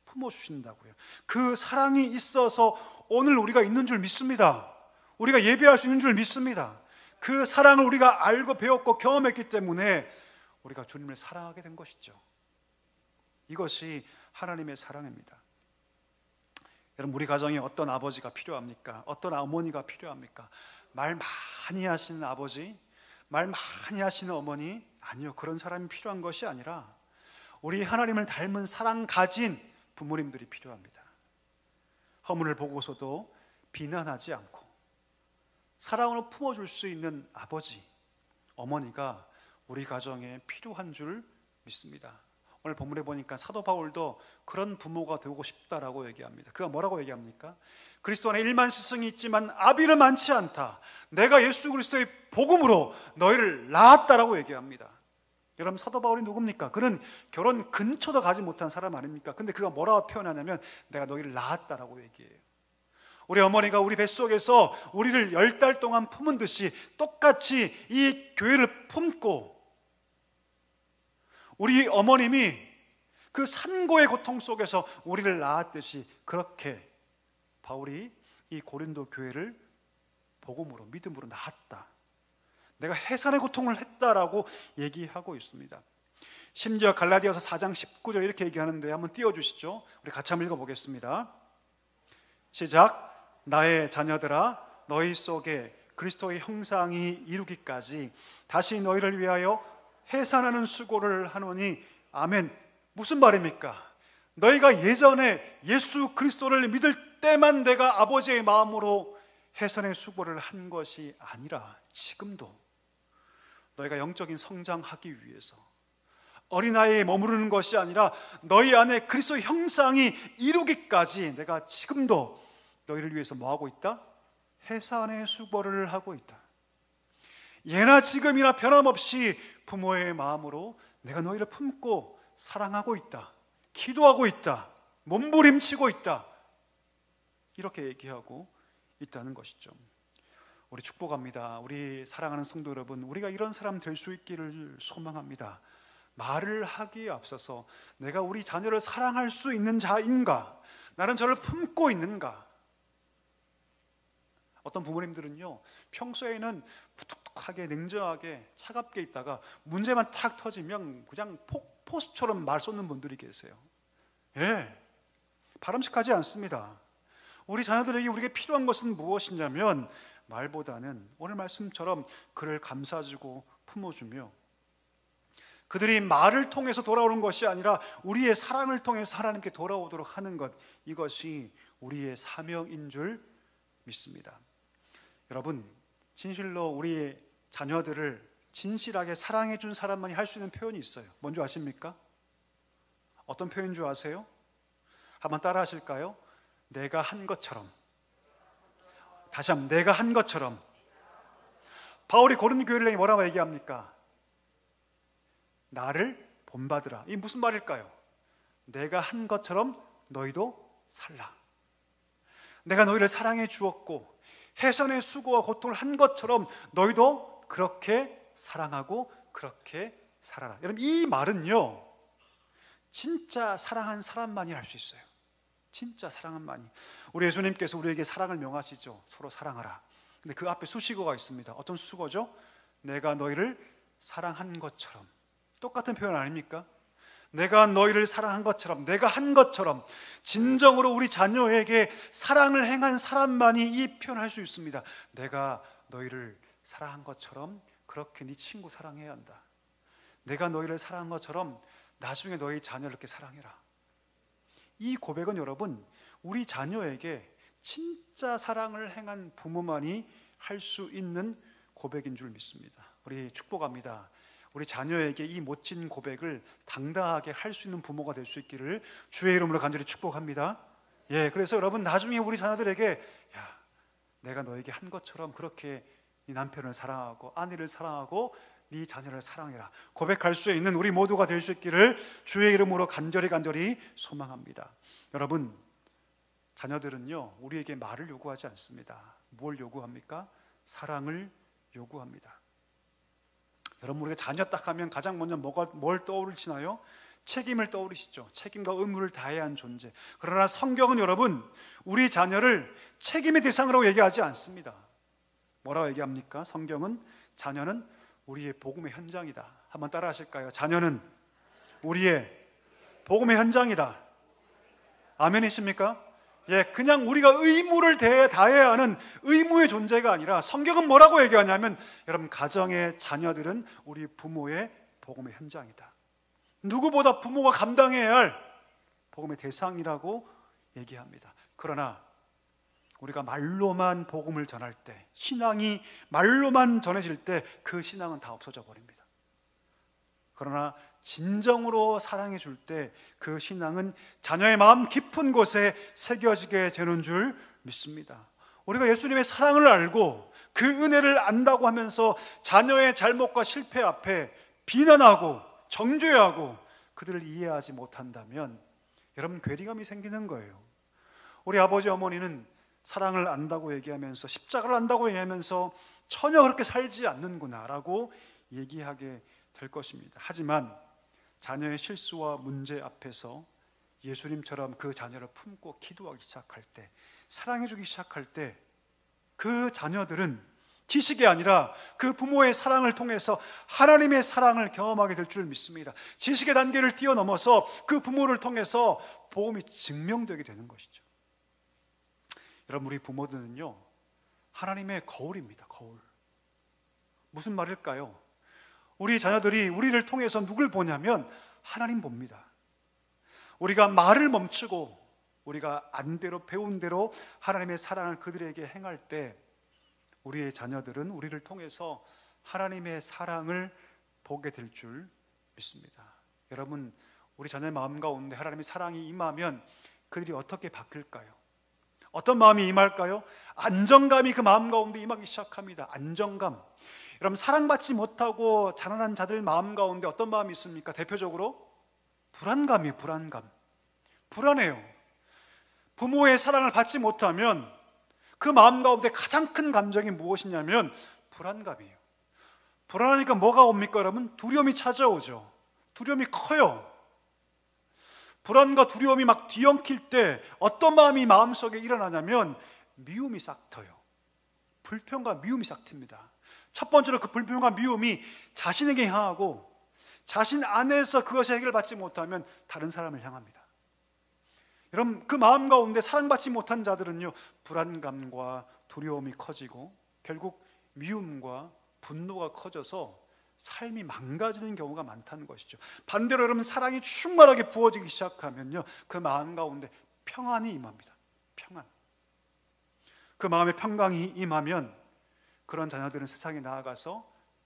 품어주신다고요. 그 사랑이 있어서 오늘 우리가 있는 줄 믿습니다. 우리가 예배할 수 있는 줄 믿습니다. 그 사랑을 우리가 알고 배웠고 경험했기 때문에 우리가 주님을 사랑하게 된 것이죠. 이것이 하나님의 사랑입니다. 여러분, 우리 가정에 어떤 아버지가 필요합니까? 어떤 어머니가 필요합니까? 말 많이 하시는 아버지, 말 많이 하시는 어머니? 아니요, 그런 사람이 필요한 것이 아니라 우리 하나님을 닮은 사랑 가진 부모님들이 필요합니다. 허물을 보고서도 비난하지 않고 사랑으로 품어줄 수 있는 아버지, 어머니가 우리 가정에 필요한 줄 믿습니다. 오늘 본문에 보니까 사도 바울도 그런 부모가 되고 싶다라고 얘기합니다. 그가 뭐라고 얘기합니까? 그리스도 안에 1만 스승이 있지만 아비는 많지 않다. 내가 예수 그리스도의 복음으로 너희를 낳았다라고 얘기합니다. 여러분, 사도 바울이 누굽니까? 그는 결혼 근처도 가지 못한 사람 아닙니까? 근데 그가 뭐라고 표현하냐면 내가 너희를 낳았다라고 얘기해요. 우리 어머니가 우리 뱃속에서 우리를 10달 동안 품은 듯이 똑같이 이 교회를 품고 우리 어머님이 그 산고의 고통 속에서 우리를 낳았듯이 그렇게 바울이 이 고린도 교회를 복음으로 믿음으로 낳았다. 내가 해산의 고통을 했다라고 얘기하고 있습니다. 심지어 갈라디아서 4장 19절 이렇게 얘기하는데 한번 띄워주시죠. 우리 같이 한번 읽어보겠습니다. 시작. 나의 자녀들아, 너희 속에 그리스도의 형상이 이루기까지 다시 너희를 위하여 해산하는 수고를 하노니 아멘. 무슨 말입니까? 너희가 예전에 예수 그리스도를 믿을 때만 내가 아버지의 마음으로 해산의 수고를 한 것이 아니라 지금도 너희가 영적인 성장하기 위해서 어린아이에 머무르는 것이 아니라 너희 안에 그리스도의 형상이 이루기까지 내가 지금도 너희를 위해서 뭐하고 있다? 해산의 수고를 하고 있다. 예나 지금이나 변함없이 부모의 마음으로 내가 너희를 품고 사랑하고 있다. 기도하고 있다. 몸부림치고 있다. 이렇게 얘기하고 있다는 것이죠. 우리 축복합니다. 우리 사랑하는 성도 여러분, 우리가 이런 사람 될 수 있기를 소망합니다. 말을 하기에 앞서서 내가 우리 자녀를 사랑할 수 있는 자인가? 나는 저를 품고 있는가? 어떤 부모님들은요, 평소에는 무뚝뚝하게 냉정하게 차갑게 있다가 문제만 탁 터지면 그냥 폭포수처럼 말 쏟는 분들이 계세요. 예, 바람직하지 않습니다. 우리 자녀들에게 우리에게 필요한 것은 무엇이냐면 말보다는 오늘 말씀처럼 그를 감싸주고 품어주며 그들이 말을 통해서 돌아오는 것이 아니라 우리의 사랑을 통해서 하나님께 돌아오도록 하는 것, 이것이 우리의 사명인 줄 믿습니다. 여러분, 진실로 우리의 자녀들을 진실하게 사랑해 준 사람만이 할 수 있는 표현이 있어요. 뭔지 아십니까? 어떤 표현인 줄 아세요? 한번 따라 하실까요? 내가 한 것처럼. 다시 한번, 내가 한 것처럼. 바울이 고린도 교회를 뭐라고 얘기합니까? 나를 본받으라. 이게 무슨 말일까요? 내가 한 것처럼 너희도 살라. 내가 너희를 사랑해 주었고 해산의 수고와 고통을 한 것처럼 너희도 그렇게 사랑하고 그렇게 살아라. 여러분, 이 말은요, 진짜 사랑한 사람만이 할 수 있어요. 진짜 사랑한만이. 우리 예수님께서 우리에게 사랑을 명하시죠. 서로 사랑하라. 근데 그 앞에 수식어가 있습니다. 어떤 수식어죠? 내가 너희를 사랑한 것처럼. 똑같은 표현 아닙니까? 내가 너희를 사랑한 것처럼, 내가 한 것처럼. 진정으로 우리 자녀에게 사랑을 행한 사람만이 이 표현을 할 수 있습니다. 내가 너희를 사랑한 것처럼 그렇게 네 친구 사랑해야 한다. 내가 너희를 사랑한 것처럼 나중에 너희 자녀를 이렇게 사랑해라. 이 고백은 여러분, 우리 자녀에게 진짜 사랑을 행한 부모만이 할 수 있는 고백인 줄 믿습니다. 우리 축복합니다. 우리 자녀에게 이 멋진 고백을 당당하게 할 수 있는 부모가 될 수 있기를 주의 이름으로 간절히 축복합니다. 예, 그래서 여러분, 나중에 우리 자녀들에게 야, 내가 너에게 한 것처럼 그렇게 네 남편을 사랑하고 아내를 사랑하고 네 자녀를 사랑해라 고백할 수 있는 우리 모두가 될 수 있기를 주의 이름으로 간절히 소망합니다. 여러분, 자녀들은요 우리에게 말을 요구하지 않습니다. 뭘 요구합니까? 사랑을 요구합니다. 여러분, 우리가 자녀 딱 하면 가장 먼저 뭘 떠오르시나요? 책임을 떠오르시죠. 책임과 의무를 다해야 하는 존재. 그러나 성경은 여러분, 우리 자녀를 책임의 대상으로 얘기하지 않습니다. 뭐라고 얘기합니까? 성경은 자녀는 우리의 복음의 현장이다. 한번 따라 하실까요? 자녀는 우리의 복음의 현장이다. 아멘이십니까? 예, 그냥 우리가 의무를 다해야 하는 의무의 존재가 아니라 성경은 뭐라고 얘기하냐면, 여러분, 가정의 자녀들은 우리 부모의 복음의 현장이다. 누구보다 부모가 감당해야 할 복음의 대상이라고 얘기합니다. 그러나 우리가 말로만 복음을 전할 때, 신앙이 말로만 전해질 때 그 신앙은 다 없어져 버립니다. 그러나 진정으로 사랑해 줄 때 그 신앙은 자녀의 마음 깊은 곳에 새겨지게 되는 줄 믿습니다. 우리가 예수님의 사랑을 알고 그 은혜를 안다고 하면서 자녀의 잘못과 실패 앞에 비난하고 정죄하고 그들을 이해하지 못한다면 여러분, 괴리감이 생기는 거예요. 우리 아버지 어머니는 사랑을 안다고 얘기하면서, 십자가를 안다고 얘기하면서 전혀 그렇게 살지 않는구나 라고 얘기하게 될 것입니다. 하지만 자녀의 실수와 문제 앞에서 예수님처럼 그 자녀를 품고 기도하기 시작할 때, 사랑해주기 시작할 때 그 자녀들은 지식이 아니라 그 부모의 사랑을 통해서 하나님의 사랑을 경험하게 될 줄 믿습니다. 지식의 단계를 뛰어넘어서 그 부모를 통해서 복음이 증명되게 되는 것이죠. 여러분, 우리 부모들은요 하나님의 거울입니다. 거울. 무슨 말일까요? 우리 자녀들이 우리를 통해서 누굴 보냐면 하나님 봅니다. 우리가 말을 멈추고 우리가 안대로 배운 대로 하나님의 사랑을 그들에게 행할 때 우리의 자녀들은 우리를 통해서 하나님의 사랑을 보게 될 줄 믿습니다. 여러분, 우리 자녀의 마음 가운데 하나님의 사랑이 임하면 그들이 어떻게 바뀔까요? 어떤 마음이 임할까요? 안정감이 그 마음 가운데 임하기 시작합니다. 안정감. 여러분, 사랑받지 못하고 자라난 자들 마음 가운데 어떤 마음이 있습니까? 대표적으로 불안감이에요. 불안해요. 부모의 사랑을 받지 못하면 그 마음 가운데 가장 큰 감정이 무엇이냐면 불안감이에요. 불안하니까 뭐가 옵니까, 여러분? 두려움이 찾아오죠. 두려움이 커요. 불안과 두려움이 막 뒤엉킬 때 어떤 마음이 마음속에 일어나냐면 미움이 싹 터요. 불평과 미움이 싹 튑니다. 첫 번째로 그 불평과 미움이 자신에게 향하고, 자신 안에서 그것이 해결받지 못하면 다른 사람을 향합니다. 여러분, 그 마음 가운데 사랑받지 못한 자들은요 불안감과 두려움이 커지고 결국 미움과 분노가 커져서 삶이 망가지는 경우가 많다는 것이죠. 반대로 여러분, 사랑이 충만하게 부어지기 시작하면요 그 마음 가운데 평안이 임합니다. 평안. 그 마음에 평강이 임하면 그런 자녀들은 세상에 나아가서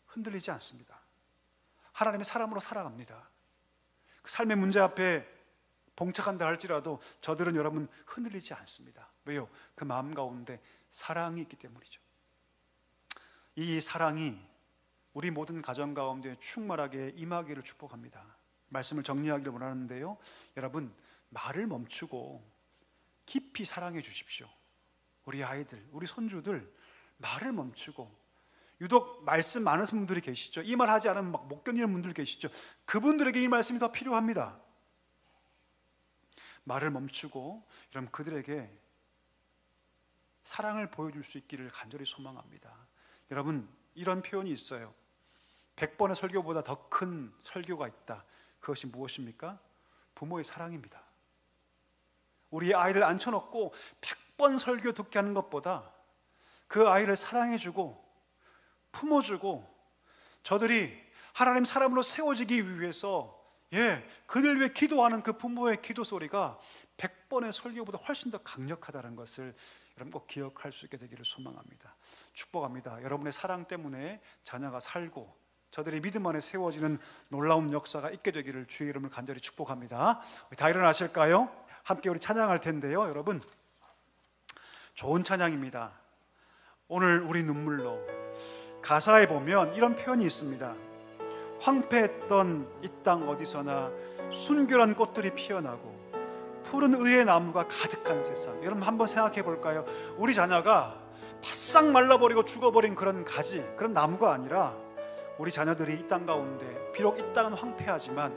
흔들리지 않습니다. 하나님의 사람으로 살아갑니다. 그 삶의 문제 앞에 봉착한다 할지라도 저들은 여러분 흔들리지 않습니다. 왜요? 그 마음 가운데 사랑이 있기 때문이죠. 이 사랑이 우리 모든 가정 가운데 충만하게 임하기를 축복합니다. 말씀을 정리하기를 원하는데요, 여러분, 말을 멈추고 깊이 사랑해 주십시오. 우리 아이들, 우리 손주들 말을 멈추고, 유독 말씀 많으신 분들이 계시죠. 이 말 하지 않으면 막 못 견디는 분들 계시죠. 그분들에게 이 말씀이 더 필요합니다. 말을 멈추고 여러분 그들에게 사랑을 보여줄 수 있기를 간절히 소망합니다. 여러분, 이런 표현이 있어요. 100번의 설교보다 더 큰 설교가 있다. 그것이 무엇입니까? 부모의 사랑입니다. 우리 아이를 앉혀놓고 100번 설교 듣게 하는 것보다 그 아이를 사랑해주고 품어주고 저들이 하나님 사람으로 세워지기 위해서 그들 위해 기도하는 그 부모의 기도 소리가 100번의 설교보다 훨씬 더 강력하다는 것을 여러분 꼭 기억할 수 있게 되기를 소망합니다. 축복합니다. 여러분의 사랑 때문에 자녀가 살고 저들의 믿음 안에 세워지는 놀라운 역사가 있게 되기를 주의 이름을 간절히 축복합니다. 우리 다 일어나실까요? 함께 우리 찬양할 텐데요, 여러분, 좋은 찬양입니다. 오늘 우리 눈물로. 가사에 보면 이런 표현이 있습니다. 황폐했던 이 땅 어디서나 순결한 꽃들이 피어나고 푸른 의의 나무가 가득한 세상. 여러분 한번 생각해 볼까요? 우리 자녀가 바싹 말라버리고 죽어버린 그런 가지, 그런 나무가 아니라 우리 자녀들이 이 땅 가운데, 비록 이 땅은 황폐하지만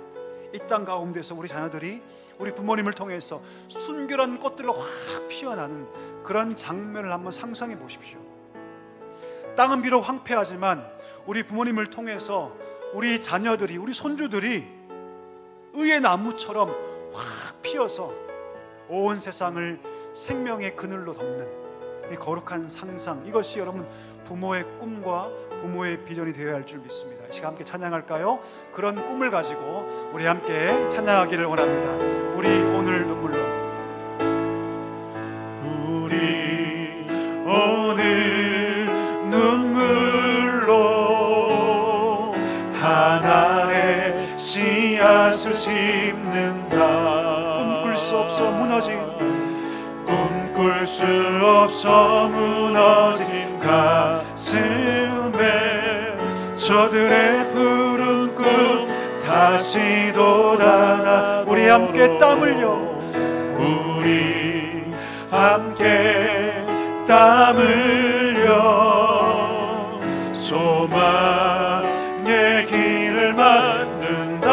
이 땅 가운데서 우리 자녀들이 우리 부모님을 통해서 순결한 꽃들로 확 피어나는 그런 장면을 한번 상상해 보십시오. 땅은 비록 황폐하지만 우리 부모님을 통해서 우리 자녀들이, 우리 손주들이 의의 나무처럼 확 피어서 온 세상을 생명의 그늘로 덮는 이 거룩한 상상, 이것이 여러분 부모의 꿈과 부모의 비전이 되어야 할 줄 믿습니다. 이 시간 함께 찬양할까요? 그런 꿈을 가지고 우리 함께 찬양하기를 원합니다. 우리 오늘 눈물로. 우리 오늘 눈물로 하나의 씨앗을 심는다. 꿈꿀 수 없어 무너진, 꿈꿀 수 없어 무너진 가슴에 저들의 푸른 꿈 다시 돋아나. 우리 함께 땀 흘려, 우리 함께 땀 흘려 소망의 길을 만든다.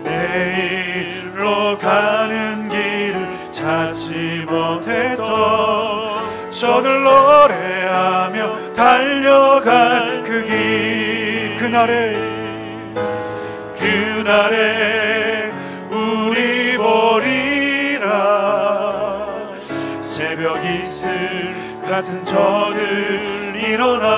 내일로 가는 길을 찾지 못했던 저들 노래하며 달려갈 그 길, 그날에 우리 보리라. 새벽 이슬 같은 저들 일어나.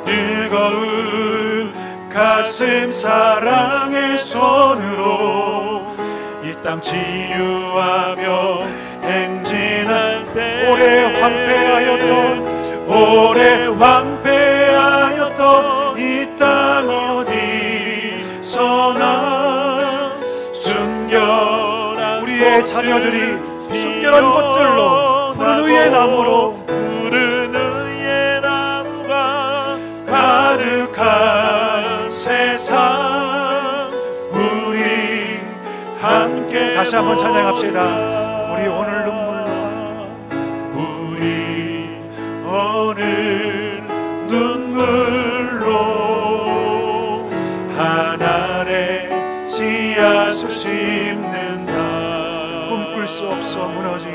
뜨거운 가슴 사랑의 손으로 이 땅 치유하며 행진할 때 오래 황폐하였던 이 땅 어디서나 순결한 우리의 자녀들이 순결한 꽃들로 푸른 의의 나무로, 푸른 의의 나무가 가득한 세상. 우리 함께 다시 한번 찬양합시다. 우리 오늘 눈물로. 우리 오늘 눈물로 하나의 씨앗을 심는다. 꿈꿀 수 없어 무너진,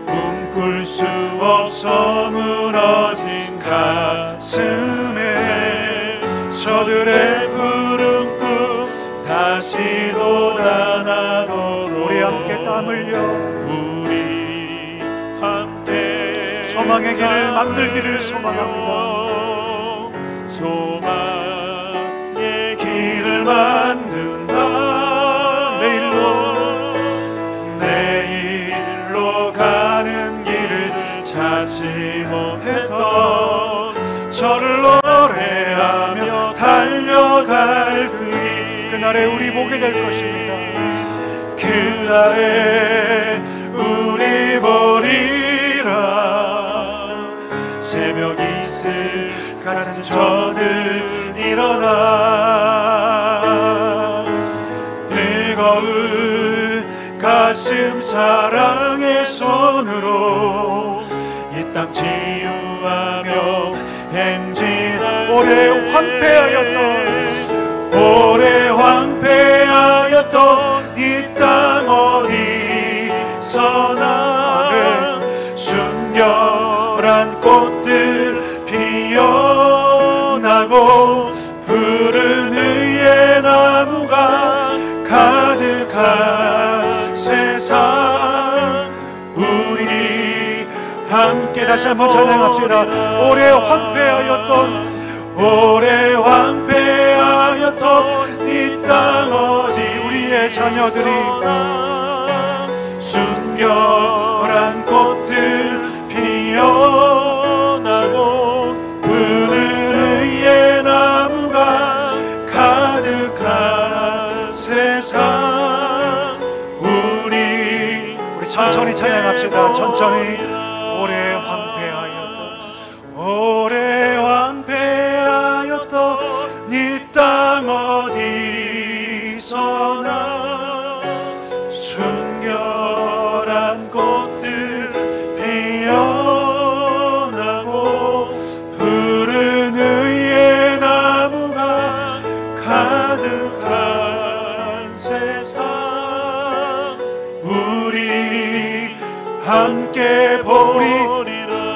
꿈꿀 수 없어 무너진 가슴에 저들의 푸른 꿈 다시 돋아나도록. 우리 함께 땀 흘려, 우리 함께 소망의 길을 만들기를 소망합니다. 소망의 길을 만든다. 내일로 가는 길을 찾지 못했던 저를 노래하며 달려갈 그 길, 그날에 우리 보게 될 것입니다. 그날에 우리 보리라. 새벽 이슬 같은 저들 일어나. 뜨거운 가슴 사랑의 손으로 이 땅 치유하며 행진할 오래 황폐하였던 이 땅 어디서나 순결한 꽃들 피어나고 푸른 의의 나무가 가득한 세상. 우리 함께 다시 한번 찬양합시다. 오래 황폐하였던 이 땅 어디 우리의 자녀들이 순결한 꽃들 피어나고 푸른 의의 나무가 가득한 세상. 우리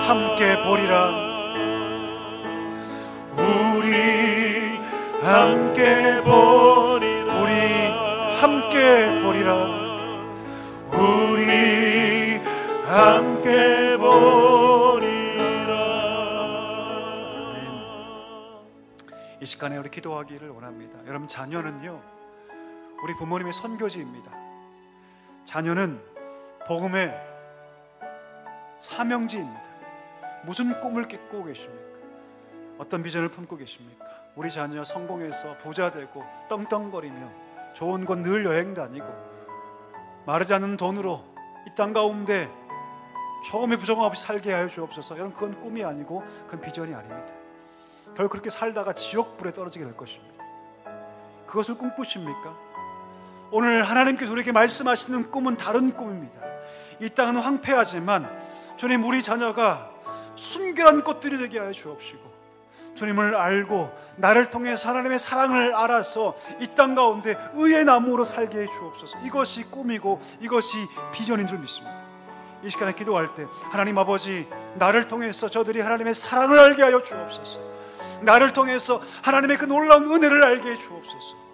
함께 보리라. 우리 함께 보리라. 우리 함께 보리라. 우리 함께 보리라. 이 시간에 우리 기도하기를 원합니다. 여러분, 자녀는요, 우리 부모님의 선교지입니다. 자녀는 복음의 사명지입니다. 무슨 꿈을 꾸고 계십니까? 어떤 비전을 품고 계십니까? 우리 자녀 성공해서 부자 되고 떵떵거리며 좋은 곳 늘 여행 다니고 마르지 않는 돈으로 이 땅 가운데 조금의 부정함 없이 살게 하여 주옵소서. 여러분, 그건 꿈이 아니고 그건 비전이 아닙니다. 결국 그렇게 살다가 지옥불에 떨어지게 될 것입니다. 그것을 꿈꾸십니까? 오늘 하나님께서 우리에게 말씀하시는 꿈은 다른 꿈입니다. 이 땅은 황폐하지만 주님, 우리 자녀가 순결한 꽃들이 되게 하여 주옵시고, 주님을 알고 나를 통해서 하나님의 사랑을 알아서 이 땅 가운데 의의 나무로 살게 해 주옵소서. 이것이 꿈이고 이것이 비전인 줄 믿습니다. 이 시간에 기도할 때 하나님 아버지, 나를 통해서 저들이 하나님의 사랑을 알게 하여 주옵소서. 나를 통해서 하나님의 그 놀라운 은혜를 알게 해 주옵소서.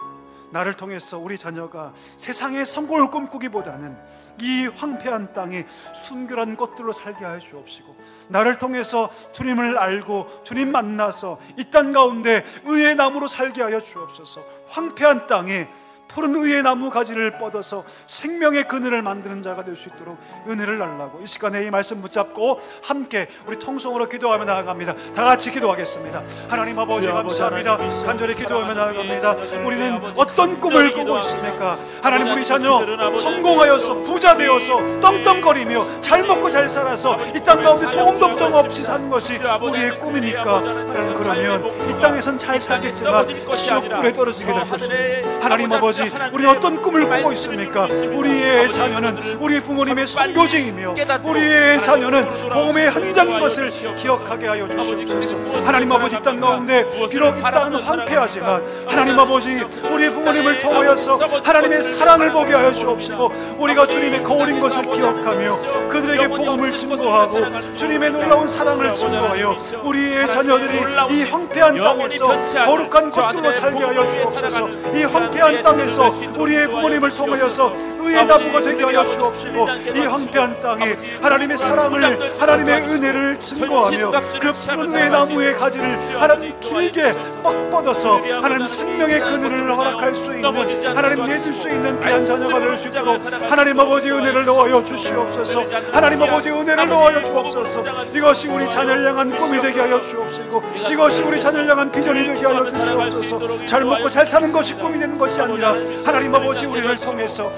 나를 통해서 우리 자녀가 세상의 성공을 꿈꾸기보다는 이 황폐한 땅에 순결한 꽃들로 살게 하여 주옵시고, 나를 통해서 주님을 알고 주님 만나서 이 땅 가운데 의의 나무로 살게 하여 주옵소서. 황폐한 땅에 푸른 의의 나무 가지를 뻗어서 생명의 그늘을 만드는 자가 될 수 있도록 은혜를 달라고, 이 시간에 이 말씀 붙잡고 함께 우리 통성으로 기도하며 나아갑니다. 다 같이 기도하겠습니다. 하나님 아버지, 감사합니다. 간절히 기도하며 나아갑니다. 우리는 어떤 꿈을 꾸고 있습니까? 하나님, 우리 자녀 성공하여서 부자 되어서 떵떵거리며 잘 먹고 잘 살아서 이 땅 가운데 조금도 부정 없이 사는 것이 우리의 꿈입니까? 하나님, 그러면 이 땅에선 잘 살겠지만 지옥불에 떨어지게 될 것입니다. 하나님 아버지, 우리는 어떤 꿈을 꾸고 있습니까? 우리의 자녀는 우리 부모님의 선교지이며 우리의 자녀는 복음의 현장인 것을 기억하게 하여 주시옵소서. 하나님 아버지, 이 땅 가운데 비록 이 땅은 황폐하지만 하나님 아버지, 우리 부모님을 통하여서 하나님의 사랑을 보게 하여 주옵시고, 우리가 주님의 거울인 것을 기억하며 그들에게 복음을 증거하고 주님의 놀라운 사랑을 증거하여 우리의 자녀들이 이 황폐한 땅에서 거룩한 것들로 살게 하여 주옵소서. 이 황폐한 땅에서 우리의 부모님을 통하여서 의의 나무가 되게 하여 주옵시고, 이 황폐한 땅에 하나님의 사랑을, 하나님의 은혜를 증거하며 그 푸른 의의 나무의 가지를 하나님 길게 뻗어서 하나님 생명의 그늘을 허락할 수 있는, 하나님 내줄 수 있는 귀한 자녀가 될 수 있도록 하나님 아버지 은혜를 넣어여 주시옵소서. 하나님 아버지 은혜를 넣어여 주옵소서. 이것이 우리 자녀를 향한 꿈이 되게 하여 주옵시고, 이것이 우리 자녀를 향한 비전이 되게 하여 주시옵소서. 잘 먹고 잘 사는 것이 꿈이 되는 것이 아니라 하나님 아버지, 우리를 통해서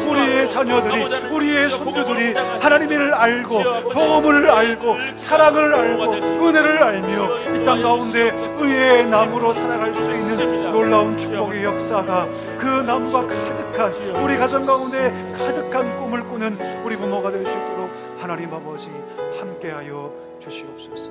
우리의 자녀들이, 우리의 손주들이 하나님을 알고 복음을 알고 사랑을 알고 은혜를 알며 이 땅 가운데 의의 나무로 살아갈 수 있는 놀라운 축복의 역사가, 그 나무가 가득한 우리 가정 가운데 가득한 꿈을 꾸는 우리 부모가 될 수 있도록 하나님 아버지 함께하여 주시옵소서.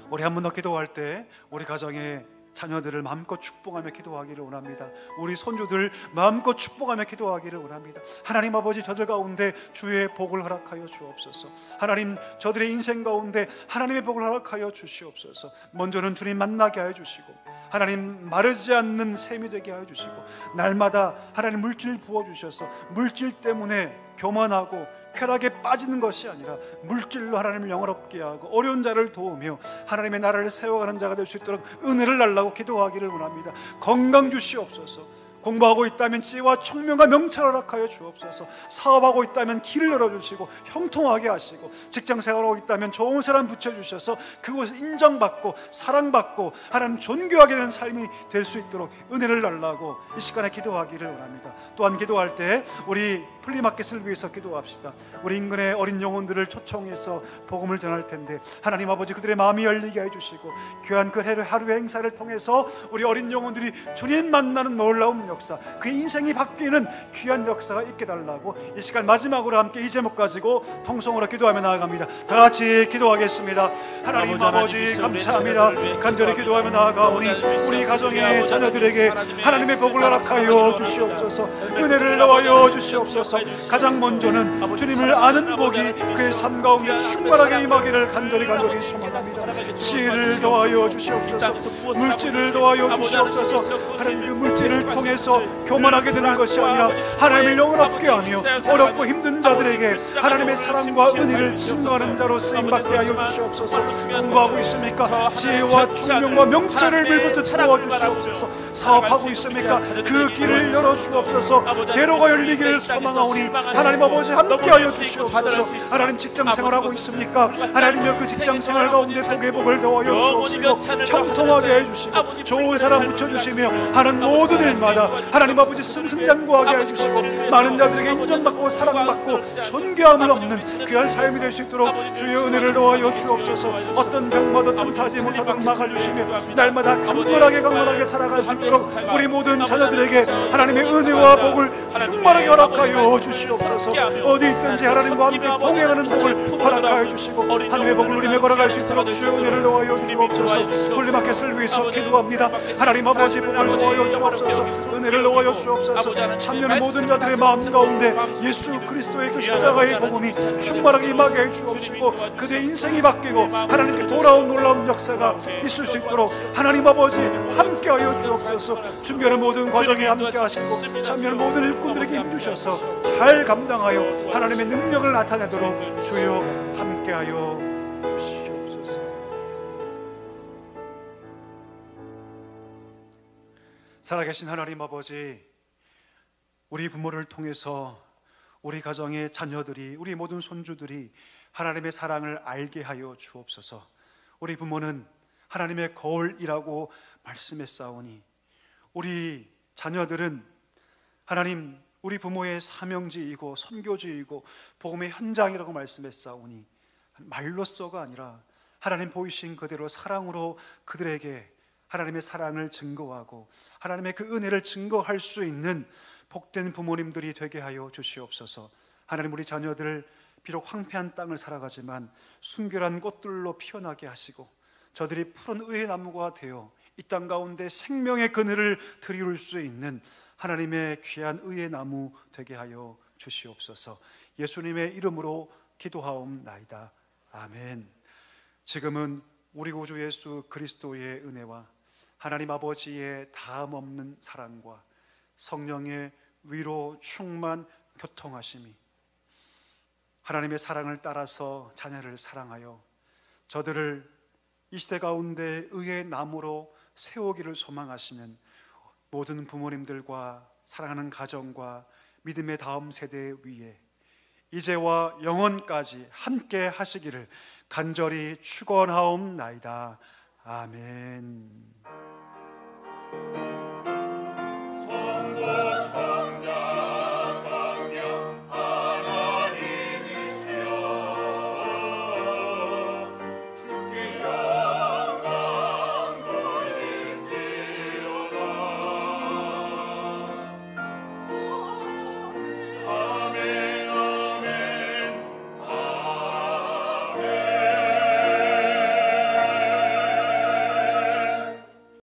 우리 한 번 더 기도할 때 우리 가정에 자녀들을 마음껏 축복하며 기도하기를 원합니다. 우리 손주들 마음껏 축복하며 기도하기를 원합니다. 하나님 아버지, 저들 가운데 주의 복을 허락하여 주옵소서. 하나님, 저들의 인생 가운데 하나님의 복을 허락하여 주시옵소서. 먼저는 주님 만나게 하여 주시고, 하나님 마르지 않는 샘이 되게 하여 주시고, 날마다 하나님 물질 부어주셔서 물질 때문에 교만하고 쾌락에 빠지는 것이 아니라 물질로 하나님을 영화롭게 하고 어려운 자를 도우며 하나님의 나라를 세워가는 자가 될 수 있도록 은혜를 달라고 기도하기를 원합니다. 건강 주시옵소서. 공부하고 있다면 지혜와 총명과 명철을 허락하여 주옵소서. 사업하고 있다면 길을 열어주시고 형통하게 하시고, 직장 생활하고 있다면 좋은 사람 붙여주셔서 그곳을 인정받고 사랑받고 하나님 존귀하게 되는 삶이 될 수 있도록 은혜를 달라고 이 시간에 기도하기를 원합니다. 또한 기도할 때 우리 플리마켓을 위해서 기도합시다. 우리 인근의 어린 영혼들을 초청해서 복음을 전할 텐데 하나님 아버지, 그들의 마음이 열리게 해주시고 귀한 그 하루의 행사를 통해서 우리 어린 영혼들이 주님 만나는 놀라운 역사, 그 인생이 바뀌는 귀한 역사가 있게 달라고 이 시간 마지막으로 함께 이 제목 가지고 통성으로 기도하며 나아갑니다. 다 같이 기도하겠습니다. 하나님 아버지, 감사합니다. 간절히 기도하며 나아가오니 우리 가정의 자녀들에게 하나님의 복을 허락하여 주시옵소서. 은혜를 넣어여 주시옵소서. 주옵소서. 가장 먼저는 주님을 아는 복이 그의 삶 가운데 충만하게 임하기를 간절히 소망합니다. 지혜를 더하여 주시옵소서. 물질을 더하여 주시옵소서. 하나님, 그 물질을 통해서 교만하게 되는 것이 아니라 하나님을 영원하게 하며 어렵고 힘든 자들에게 하나님의 사랑과 은혜를 증거하는 자로 쓰임받게 하여 주시옵소서. 공부하고 있습니까? 지혜와 총명과 명철을 밀붙여 도와주시옵소서. 사업하고 있습니까? 그 길을 열어주옵소서. 대로가 열리기를 소망하오니 하나님 아버지 함께하여 주시옵소서. 하나님, 직장생활하고 있습니까? 하나님여, 그 직장생활 가운데 복의 복을 더하여 주옵시고 형통하게 해주시고 좋은 사람 붙여주시며 하는 모든 일마다 하나님 아버지 승승장구하게 해주시고 많은 자들에게 인정받고 사랑받고 존귀함을 얻는 귀한 삶이 될 수 있도록 주의 은혜를 더하여 주옵소서. 어떤 병마다 틈타지 못하도록 막아주시며 날마다 강건하게 살아갈 수 있도록 우리 모든 자녀들에게 하나님의 은혜와 복을 충만하게 허락하여 주시옵소서. 어디 있든지 하나님과 함께 동행하는 복을 허락하여 주시고 하늘의 복을 누리며 걸어갈 수 있도록 주의 은혜를 더하여 주옵소서. 홀리마켓을 위해서 기도합니다. 하나님 아버지, 복을 더하여 주옵소서. 은혜를 더하여 주옵소서. 참여하는 모든 자들의 마음 가운데 예수 그리스도의 그 십자가의 복음이 충만하게 임하게 해 주옵시고 그들의 인생이 바뀌고 하나님께 돌아온 놀라운 역사가 있을 수 있도록 하나님 아버지 함께하여 주옵소서. 준비하는 모든 과정에 함께 하시고 참여하는 모든 일꾼들에게 힘주셔서 잘 감당하여 하나님의 능력을 나타내도록 주여 함께하여 주시옵소서. 살아계신 하나님 아버지, 우리 부모를 통해서 우리 가정의 자녀들이, 우리 모든 손주들이 하나님의 사랑을 알게 하여 주옵소서. 우리 부모는 하나님의 거울이라고 말씀했사오니 우리 자녀들은 하나님, 우리 부모의 사명지이고 선교지이고 복음의 현장이라고 말씀했사오니 말로써가 아니라 하나님 보이신 그대로 사랑으로 그들에게 하나님의 사랑을 증거하고 하나님의 그 은혜를 증거할 수 있는 복된 부모님들이 되게 하여 주시옵소서. 하나님, 우리 자녀들 비록 황폐한 땅을 살아가지만 순결한 꽃들로 피어나게 하시고 저들이 푸른 의의 나무가 되어 이 땅 가운데 생명의 그늘을 드리울 수 있는 하나님의 귀한 의의 나무 되게 하여 주시옵소서. 예수님의 이름으로 기도하옵나이다. 아멘. 지금은 우리 구주 예수 그리스도의 은혜와 하나님 아버지의 다함없는 사랑과 성령의 위로 충만 교통하심이 하나님의 사랑을 따라서 자녀를 사랑하여 저들을 이 시대 가운데 의의 나무로 세우기를 소망하시는 모든 부모님들과 사랑하는 가정과 믿음의 다음 세대 위에 이제와 영원까지 함께 하시기를 간절히 축원하옵나이다. 아멘.